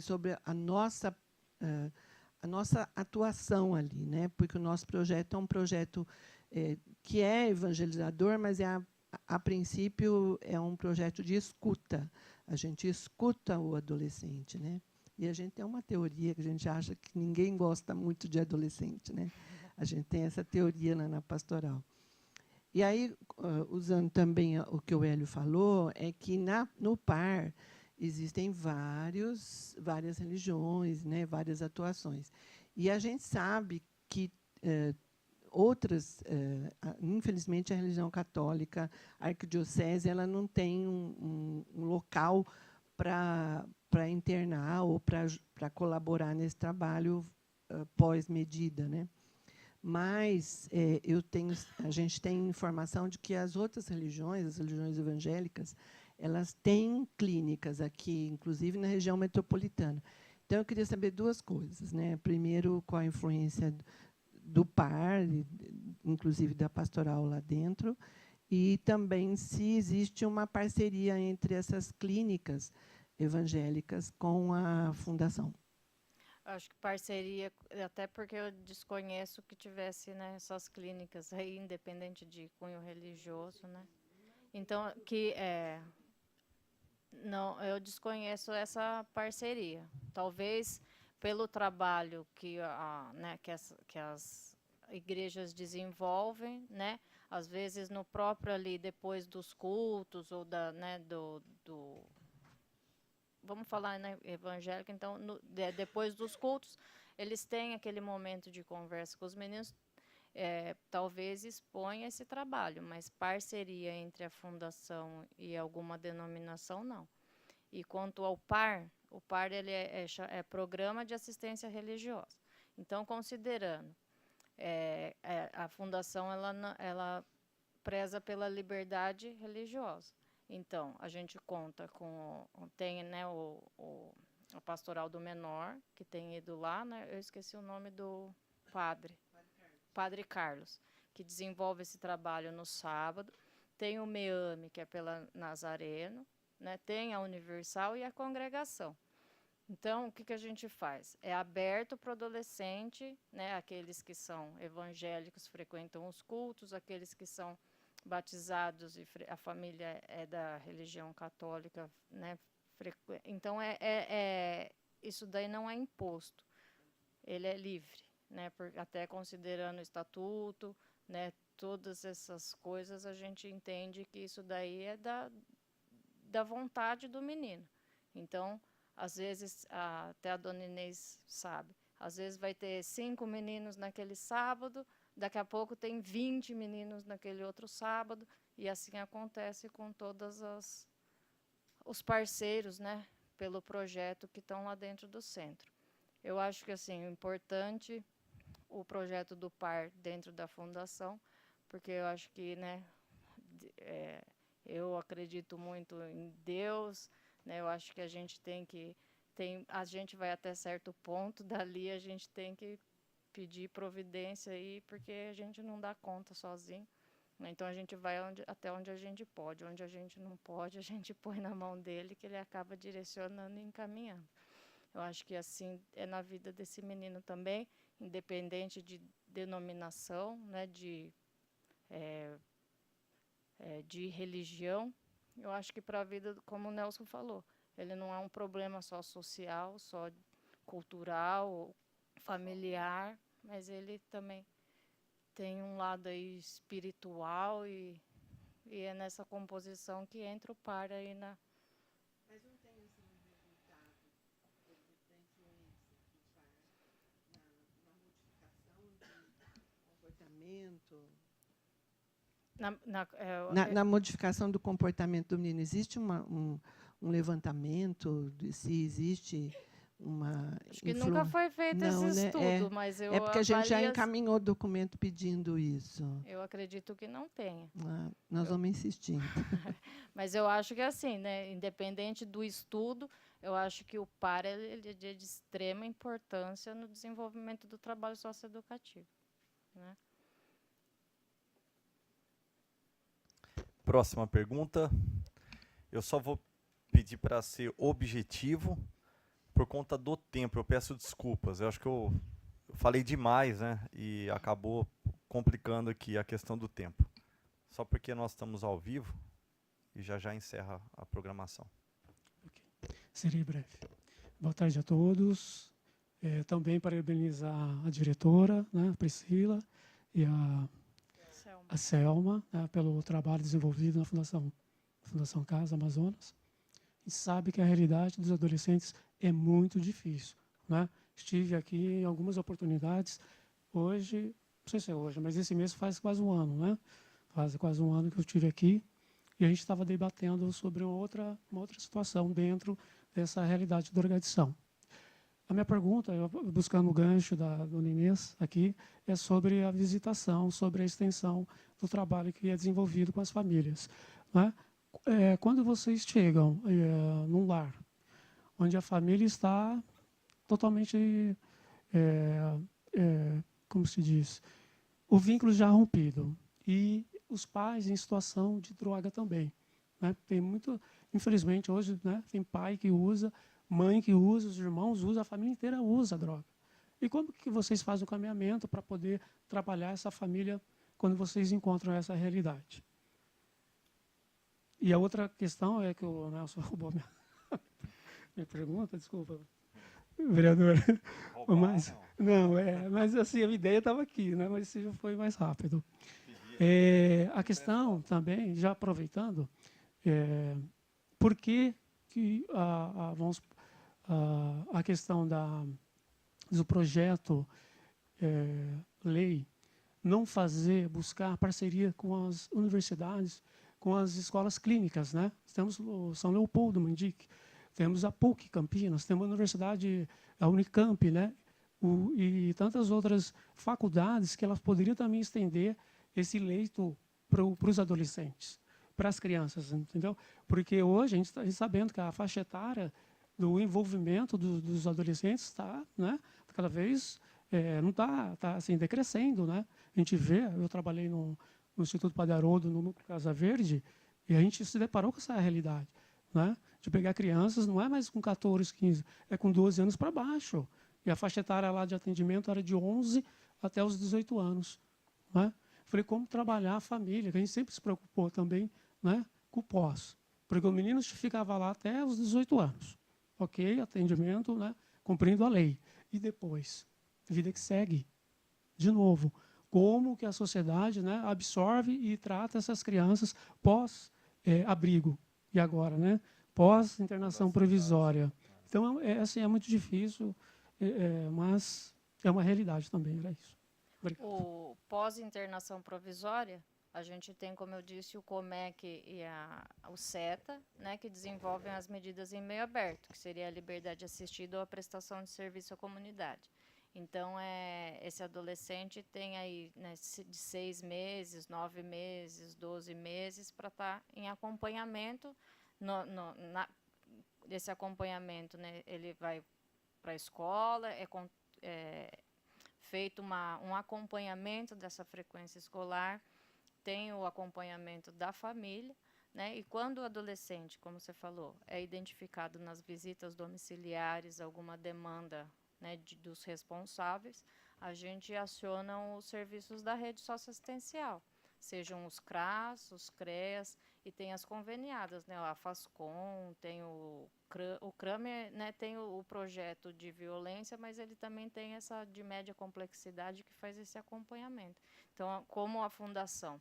sobre a nossa atuação ali, né? Porque o nosso projeto é um projeto que é evangelizador, mas a princípio é um projeto de escuta. A gente escuta o adolescente, né? E a gente tem uma teoria que a gente acha que ninguém gosta muito de adolescente, né? A gente tem essa teoria na pastoral. E aí, usando também o que o Hélio falou, é que no par existem várias religiões, né? Várias atuações. E a gente sabe que outras, infelizmente, a religião católica, a arquidiocese, ela não tem um local para internar ou para colaborar nesse trabalho pós-medida, né? Mas a gente tem informação de que as outras religiões, as religiões evangélicas, elas têm clínicas aqui, inclusive na região metropolitana. Então, eu queria saber duas coisas, né? Primeiro, qual a influência do PAR, inclusive da pastoral lá dentro, e também se existe uma parceria entre essas clínicas evangélicas com a fundação. Acho que parceria, até porque eu desconheço que tivesse, né, essas clínicas aí, independente de cunho religioso, né? Então, não, eu desconheço essa parceria. Talvez pelo trabalho né, que as igrejas desenvolvem, né? Às vezes no próprio ali, depois dos cultos, ou né, vamos falar, né, evangélico, então, depois dos cultos, eles têm aquele momento de conversa com os meninos, talvez exponha esse trabalho, mas parceria entre a fundação e alguma denominação, não. E quanto ao PAR, o PAR ele é Programa de Assistência Religiosa. Então, considerando, a fundação ela preza pela liberdade religiosa. Então, a gente conta com, tem, né, a pastoral do menor, que tem ido lá, né, eu esqueci o nome do Padre Carlos, que desenvolve esse trabalho no sábado. Tem o MEAME, que é pela Nazareno, né, tem a Universal e a congregação. Então, o que a gente faz? É aberto para o adolescente, né, aqueles que são evangélicos frequentam os cultos, aqueles que são batizados e a família é da religião católica, né? Então, isso daí não é imposto, ele é livre, né? Até considerando o estatuto, né? Todas essas coisas, a gente entende que isso daí é da vontade do menino. Então, às vezes, até a dona Inês sabe, às vezes vai ter 5 meninos naquele sábado, daqui a pouco tem 20 meninos naquele outro sábado, e assim acontece com todos os parceiros, né, pelo projeto que estão lá dentro do centro. Eu acho que assim, o importante, o projeto do PAR dentro da fundação, porque eu acho que, né, eu acredito muito em Deus, né, eu acho que a gente a gente vai até certo ponto, dali a gente tem que pedir providência aí, porque a gente não dá conta sozinho, né? Então a gente vai até onde a gente pode, onde a gente não pode, a gente põe na mão dele, que ele acaba direcionando e encaminhando. Eu acho que assim é na vida desse menino também, independente de denominação, né, de religião. Eu acho que para a vida, como o Nelson falou, ele não é um problema só social, só cultural, familiar, mas ele também tem um lado aí espiritual e é nessa composição que entra o PAR aí na... Mas não tem assim um resultado da influência do PAR na modificação de comportamento? Na modificação do comportamento do menino, existe um levantamento de se existe uma... Acho que nunca foi feito esse estudo, mas eu porque a gente já encaminhou documento pedindo isso. Eu acredito que não tenha. Nós vamos insistir. Mas eu acho que assim, né, independente do estudo, eu acho que o PAR ele é de extrema importância no desenvolvimento do trabalho socioeducativo, né? Próxima pergunta. Eu só vou pedir para ser objetivo por conta do tempo. Eu peço desculpas. Eu acho que eu falei demais, né? E acabou complicando aqui a questão do tempo. Só porque nós estamos ao vivo e já encerra a programação. Okay. Serei breve. Boa tarde a todos. Também parabenizar a diretora, né, a Priscila, e a Selma, né, pelo trabalho desenvolvido na Fundação Casa Amazonas. E sabe que a realidade dos adolescentes é muito difícil, né? Estive aqui em algumas oportunidades, hoje, não sei se é hoje, mas esse mês faz quase um ano, né? Faz quase um ano que eu estive aqui e a gente estava debatendo sobre uma outra situação dentro dessa realidade da organização. A minha pergunta, buscando o gancho da dona Inês aqui, é sobre a visitação, sobre a extensão do trabalho que é desenvolvido com as famílias, né? quando vocês chegam num lar, onde a família está totalmente, como se diz, o vínculo já rompido, e os pais em situação de droga também, né? Tem muito, infelizmente hoje, né, tem pai que usa, mãe que usa, os irmãos usam, a família inteira usa droga. E como que vocês fazem o caminhamento para poder trabalhar essa família quando vocês encontram essa realidade? E a outra questão é que o Nelson roubou minha pergunta, desculpa, vereador. Mas, mas assim, a ideia estava aqui, né? Mas já foi mais rápido. A questão também, já aproveitando, por que a questão do projeto lei não buscar parceria com as universidades, com as escolas clínicas, né? Temos o São Leopoldo, Mandique, temos a PUC Campinas, temos a Universidade, a Unicamp, né? E tantas outras faculdades que elas poderiam também estender esse leito para os adolescentes, para as crianças, entendeu? Porque hoje a gente está sabendo que a faixa etária do envolvimento dos adolescentes está, né, cada vez não está assim, decrescendo, né? A gente vê, eu trabalhei no Instituto Padre Haroldo, no Núcleo Casa Verde, e a gente se deparou com essa realidade, né? De pegar crianças, não é mais com 14, 15, é com 12 anos para baixo. E a faixa etária lá de atendimento era de 11 até os 18 anos. Né? Falei, como trabalhar a família, que a gente sempre se preocupou também, né, com o pós. Porque o menino ficava lá até os 18 anos. Ok, atendimento, né, cumprindo a lei. E depois, vida que segue. De novo, como que a sociedade, né, absorve e trata essas crianças pós-abrigo. E agora, né, pós-internação provisória. Então, assim, é muito difícil, mas é uma realidade também, era isso. Obrigado. O pós-internação provisória, a gente tem, como eu disse, o COMEC e o CETA, né, que desenvolvem as medidas em meio aberto, que seria a liberdade assistida ou a prestação de serviço à comunidade. Então, esse adolescente tem aí, né, de 6 meses, 9 meses, 12 meses para estar em acompanhamento. Esse acompanhamento, né, ele vai para a escola, feito um acompanhamento dessa frequência escolar, tem o acompanhamento da família, né? E quando o adolescente, como você falou, é identificado nas visitas domiciliares alguma demanda, né, dos responsáveis, a gente aciona os serviços da rede socioassistencial, sejam os CRAS, os CREAS, e tem as conveniadas, né? A FASCOM, tem o CRAM, né, tem o projeto de violência, mas ele também tem essa de média complexidade que faz esse acompanhamento. Então, como a fundação,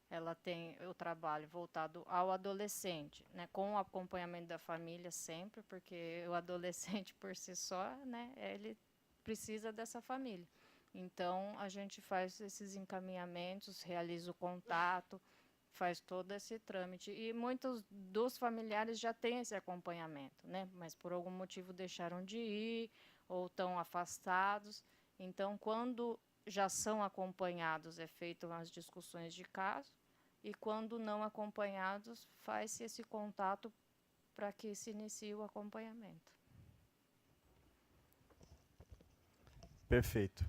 ela tem o trabalho voltado ao adolescente, né, com o acompanhamento da família sempre, porque o adolescente por si só, né, ele precisa dessa família. Então, a gente faz esses encaminhamentos, realiza o contato, faz todo esse trâmite. E muitos dos familiares já têm esse acompanhamento, né? Mas por algum motivo deixaram de ir ou estão afastados. Então, quando já são acompanhados, é feito as discussões de caso, e quando não acompanhados, faz-se esse contato para que se inicie o acompanhamento. Perfeito.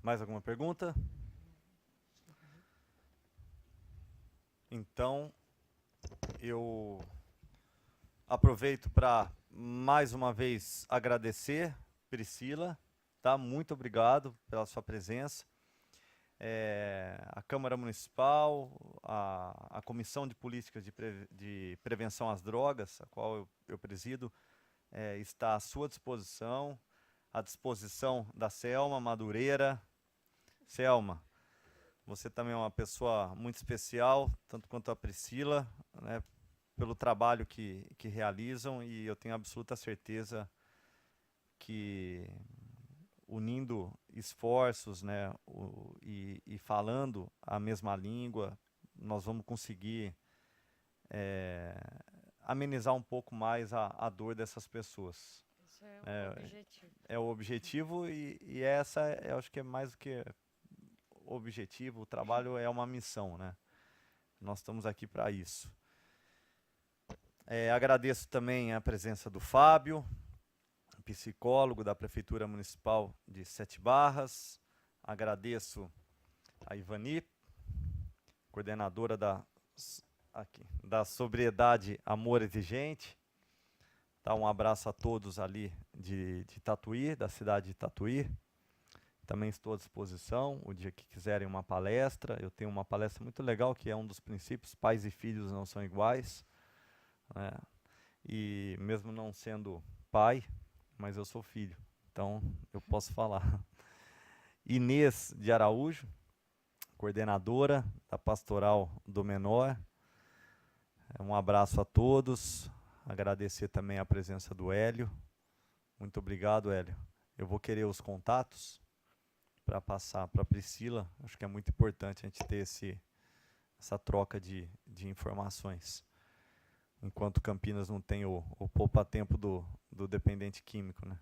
Mais alguma pergunta? Então, eu aproveito para, mais uma vez, agradecer, Priscila, tá? Muito obrigado pela sua presença. A Câmara Municipal, a Comissão de Políticas de Prevenção às Drogas, a qual eu presido, está à sua disposição, à disposição da Selma Madureira. Selma, você também é uma pessoa muito especial, tanto quanto a Priscila, né, pelo trabalho que realizam, e eu tenho absoluta certeza que, unindo esforços, né, e falando a mesma língua, nós vamos conseguir amenizar um pouco mais a dor dessas pessoas. Isso é o objetivo. É o objetivo, e eu acho que é mais do que objetivo, o trabalho é uma missão, né? Nós estamos aqui para isso. Agradeço também a presença do Fábio, psicólogo da Prefeitura Municipal de Sete Barras. Agradeço a Ivani, coordenadora da Sobriedade Amor Exigente. Tá, um abraço a todos ali de Tatuí, da cidade de Tatuí. Também estou à disposição, o dia que quiserem uma palestra. Eu tenho uma palestra muito legal, que é um dos princípios: pais e filhos não são iguais. Né? E mesmo não sendo pai, mas eu sou filho, então eu posso falar. Inês de Araújo, coordenadora da Pastoral do Menor. Um abraço a todos. Agradecer também a presença do Hélio. Muito obrigado, Hélio. Eu vou querer os contatos para passar para a Priscila. Acho que é muito importante a gente ter essa troca de informações. Enquanto Campinas não tem o poupa-tempo do dependente químico, né?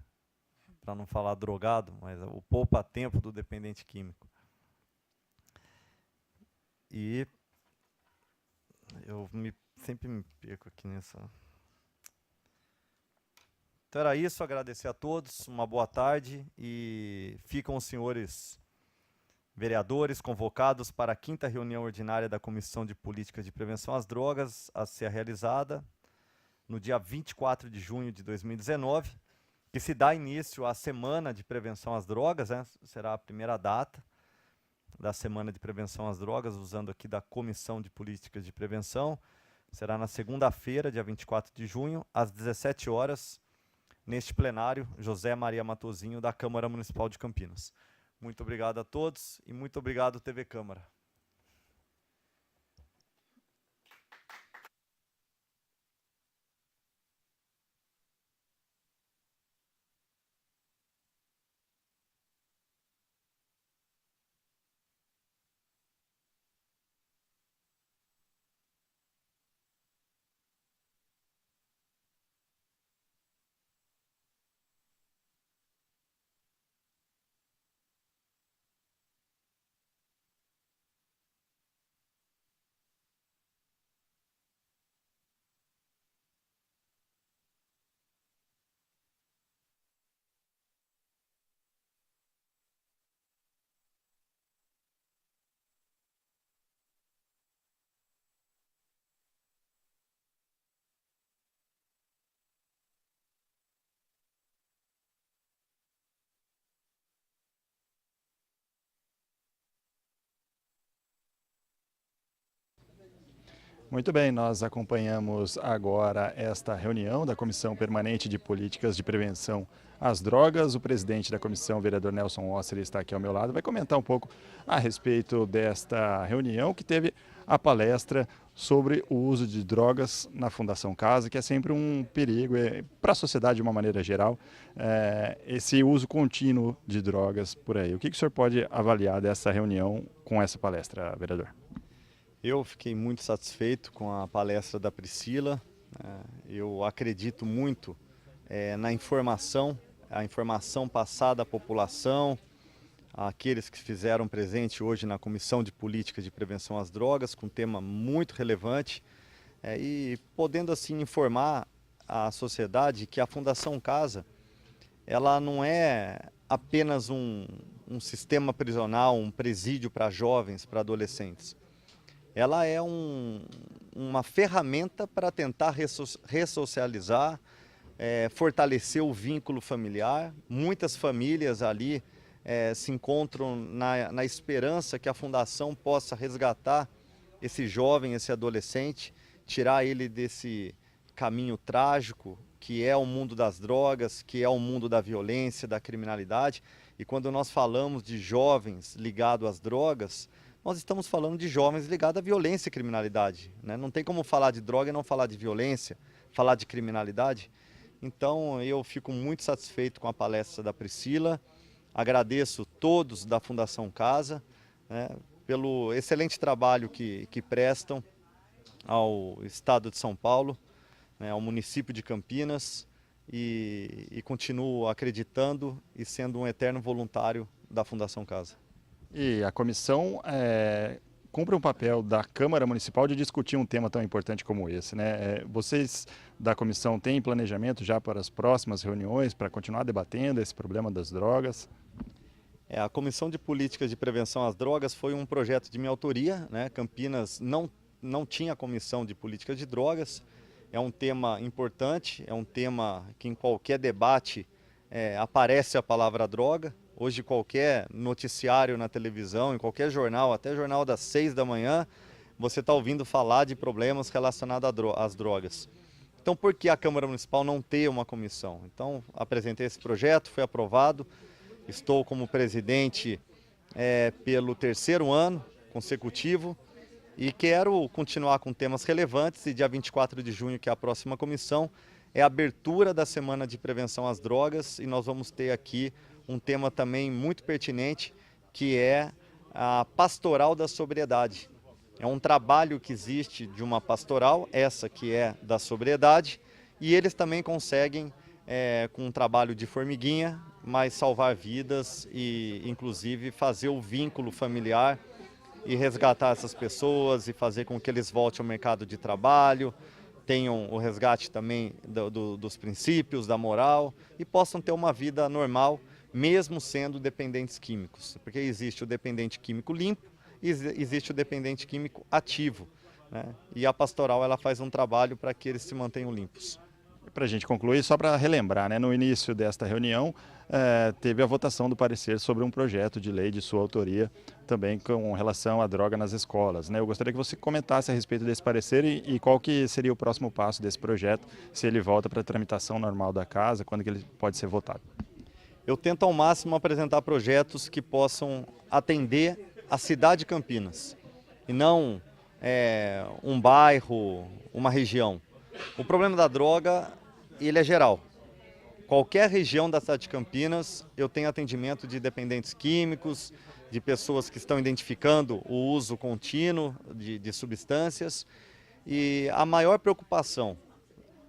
Para não falar drogado, mas o poupa-tempo do dependente químico. E eu sempre me perco aqui nessa... Então era isso, agradecer a todos, uma boa tarde, e ficam os senhores vereadores convocados para a 5ª reunião ordinária da Comissão de Políticas de Prevenção às Drogas, a ser realizada no dia 24 de junho de 2019, que se dá início à Semana de Prevenção às Drogas, né? Será a primeira data da Semana de Prevenção às Drogas, usando aqui da Comissão de Políticas de Prevenção. Será na segunda-feira, dia 24 de junho, às 17 horas, neste plenário, José Maria Matosinho, da Câmara Municipal de Campinas. Muito obrigado a todos e muito obrigado, TV Câmara. Muito bem, nós acompanhamos agora esta reunião da Comissão Permanente de Políticas de Prevenção às Drogas. O presidente da comissão, o vereador Nelson Osseri, está aqui ao meu lado, vai comentar um pouco a respeito desta reunião, que teve a palestra sobre o uso de drogas na Fundação Casa, que é sempre um perigo para a sociedade de uma maneira geral, esse uso contínuo de drogas por aí. O que o senhor pode avaliar dessa reunião com essa palestra, vereador? Eu fiquei muito satisfeito com a palestra da Priscila. Eu acredito muito na informação, a informação passada à população, àqueles que fizeram presente hoje na Comissão de Políticas de Prevenção às Drogas, com um tema muito relevante, e podendo assim informar a sociedade que a Fundação Casa, ela não é apenas um sistema prisional, um presídio para jovens, para adolescentes. Ela é uma ferramenta para tentar ressocializar, fortalecer o vínculo familiar. Muitas famílias ali se encontram na esperança que a Fundação possa resgatar esse jovem, esse adolescente, tirar ele desse caminho trágico que é o mundo das drogas, que é o mundo da violência, da criminalidade. E quando nós falamos de jovens ligados às drogas, nós estamos falando de jovens ligados à violência e criminalidade, né? Não tem como falar de droga e não falar de violência, falar de criminalidade. Então eu fico muito satisfeito com a palestra da Priscila, agradeço todos da Fundação Casa, né, pelo excelente trabalho que prestam ao Estado de São Paulo, né, ao município de Campinas, e continuo acreditando e sendo um eterno voluntário da Fundação Casa. E a comissão cumpre um papel da Câmara Municipal de discutir um tema tão importante como esse, né? Vocês da comissão têm planejamento já para as próximas reuniões, para continuar debatendo esse problema das drogas? A Comissão de Políticas de Prevenção às Drogas foi um projeto de minha autoria, né? Campinas não tinha comissão de políticas de drogas. É um tema importante, é um tema que em qualquer debate aparece a palavra droga. Hoje qualquer noticiário na televisão, em qualquer jornal, até jornal das 6 da manhã, você está ouvindo falar de problemas relacionados às drogas. Então por que a Câmara Municipal não ter uma comissão? Então apresentei esse projeto, foi aprovado, estou como presidente pelo 3º ano consecutivo e quero continuar com temas relevantes e dia 24 de junho, que é a próxima comissão, é a abertura da Semana de Prevenção às Drogas e nós vamos ter aqui um tema também muito pertinente, que é a pastoral da sobriedade. É um trabalho que existe de uma pastoral, essa que é da sobriedade, e eles também conseguem, com um trabalho de formiguinha, mas salvar vidas e, inclusive, fazer o vínculo familiar e resgatar essas pessoas e fazer com que eles voltem ao mercado de trabalho, tenham o resgate também dos princípios, da moral e possam ter uma vida normal, mesmo sendo dependentes químicos, porque existe o dependente químico limpo e existe o dependente químico ativo, né? E a pastoral ela faz um trabalho para que eles se mantenham limpos. Para a gente concluir, só para relembrar, né, no início desta reunião teve a votação do parecer sobre um projeto de lei de sua autoria, também com relação à droga nas escolas, né? Eu gostaria que você comentasse a respeito desse parecer e qual que seria o próximo passo desse projeto, se ele volta para a tramitação normal da casa, quando que ele pode ser votado. Eu tento ao máximo apresentar projetos que possam atender a cidade de Campinas e não um bairro, uma região. O problema da droga, ele é geral. Qualquer região da cidade de Campinas, eu tenho atendimento de dependentes químicos, de pessoas que estão identificando o uso contínuo de substâncias e a maior preocupação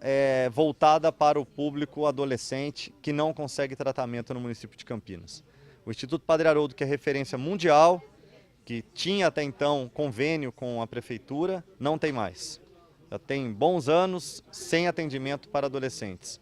é voltada para o público adolescente que não consegue tratamento no município de Campinas. O Instituto Padre Haroldo, que é referência mundial, que tinha até então convênio com a prefeitura, não tem mais. Já tem bons anos sem atendimento para adolescentes.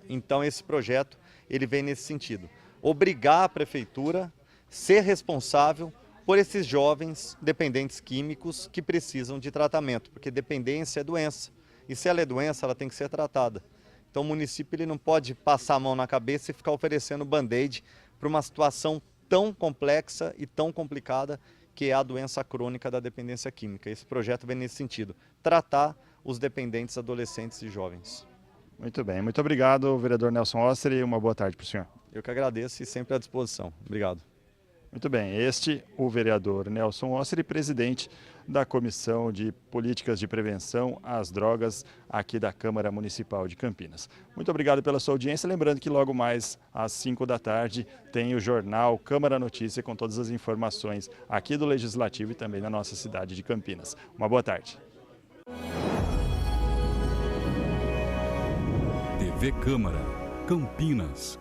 Então esse projeto ele vem nesse sentido. Obrigar a prefeitura a ser responsável por esses jovens dependentes químicos que precisam de tratamento, porque dependência é doença. E se ela é doença, ela tem que ser tratada. Então o município ele não pode passar a mão na cabeça e ficar oferecendo band-aid para uma situação tão complexa e tão complicada que é a doença crônica da dependência química. Esse projeto vem nesse sentido, tratar os dependentes adolescentes e jovens. Muito bem, muito obrigado, vereador Nelson Osseri, e uma boa tarde para o senhor. Eu que agradeço e sempre à disposição. Obrigado. Muito bem, o vereador Nelson Osseri, presidente da Comissão de Políticas de Prevenção às Drogas aqui da Câmara Municipal de Campinas. Muito obrigado pela sua audiência, lembrando que logo mais às 5 da tarde tem o jornal Câmara Notícia com todas as informações aqui do Legislativo e também da nossa cidade de Campinas. Uma boa tarde. TV Câmara, Campinas.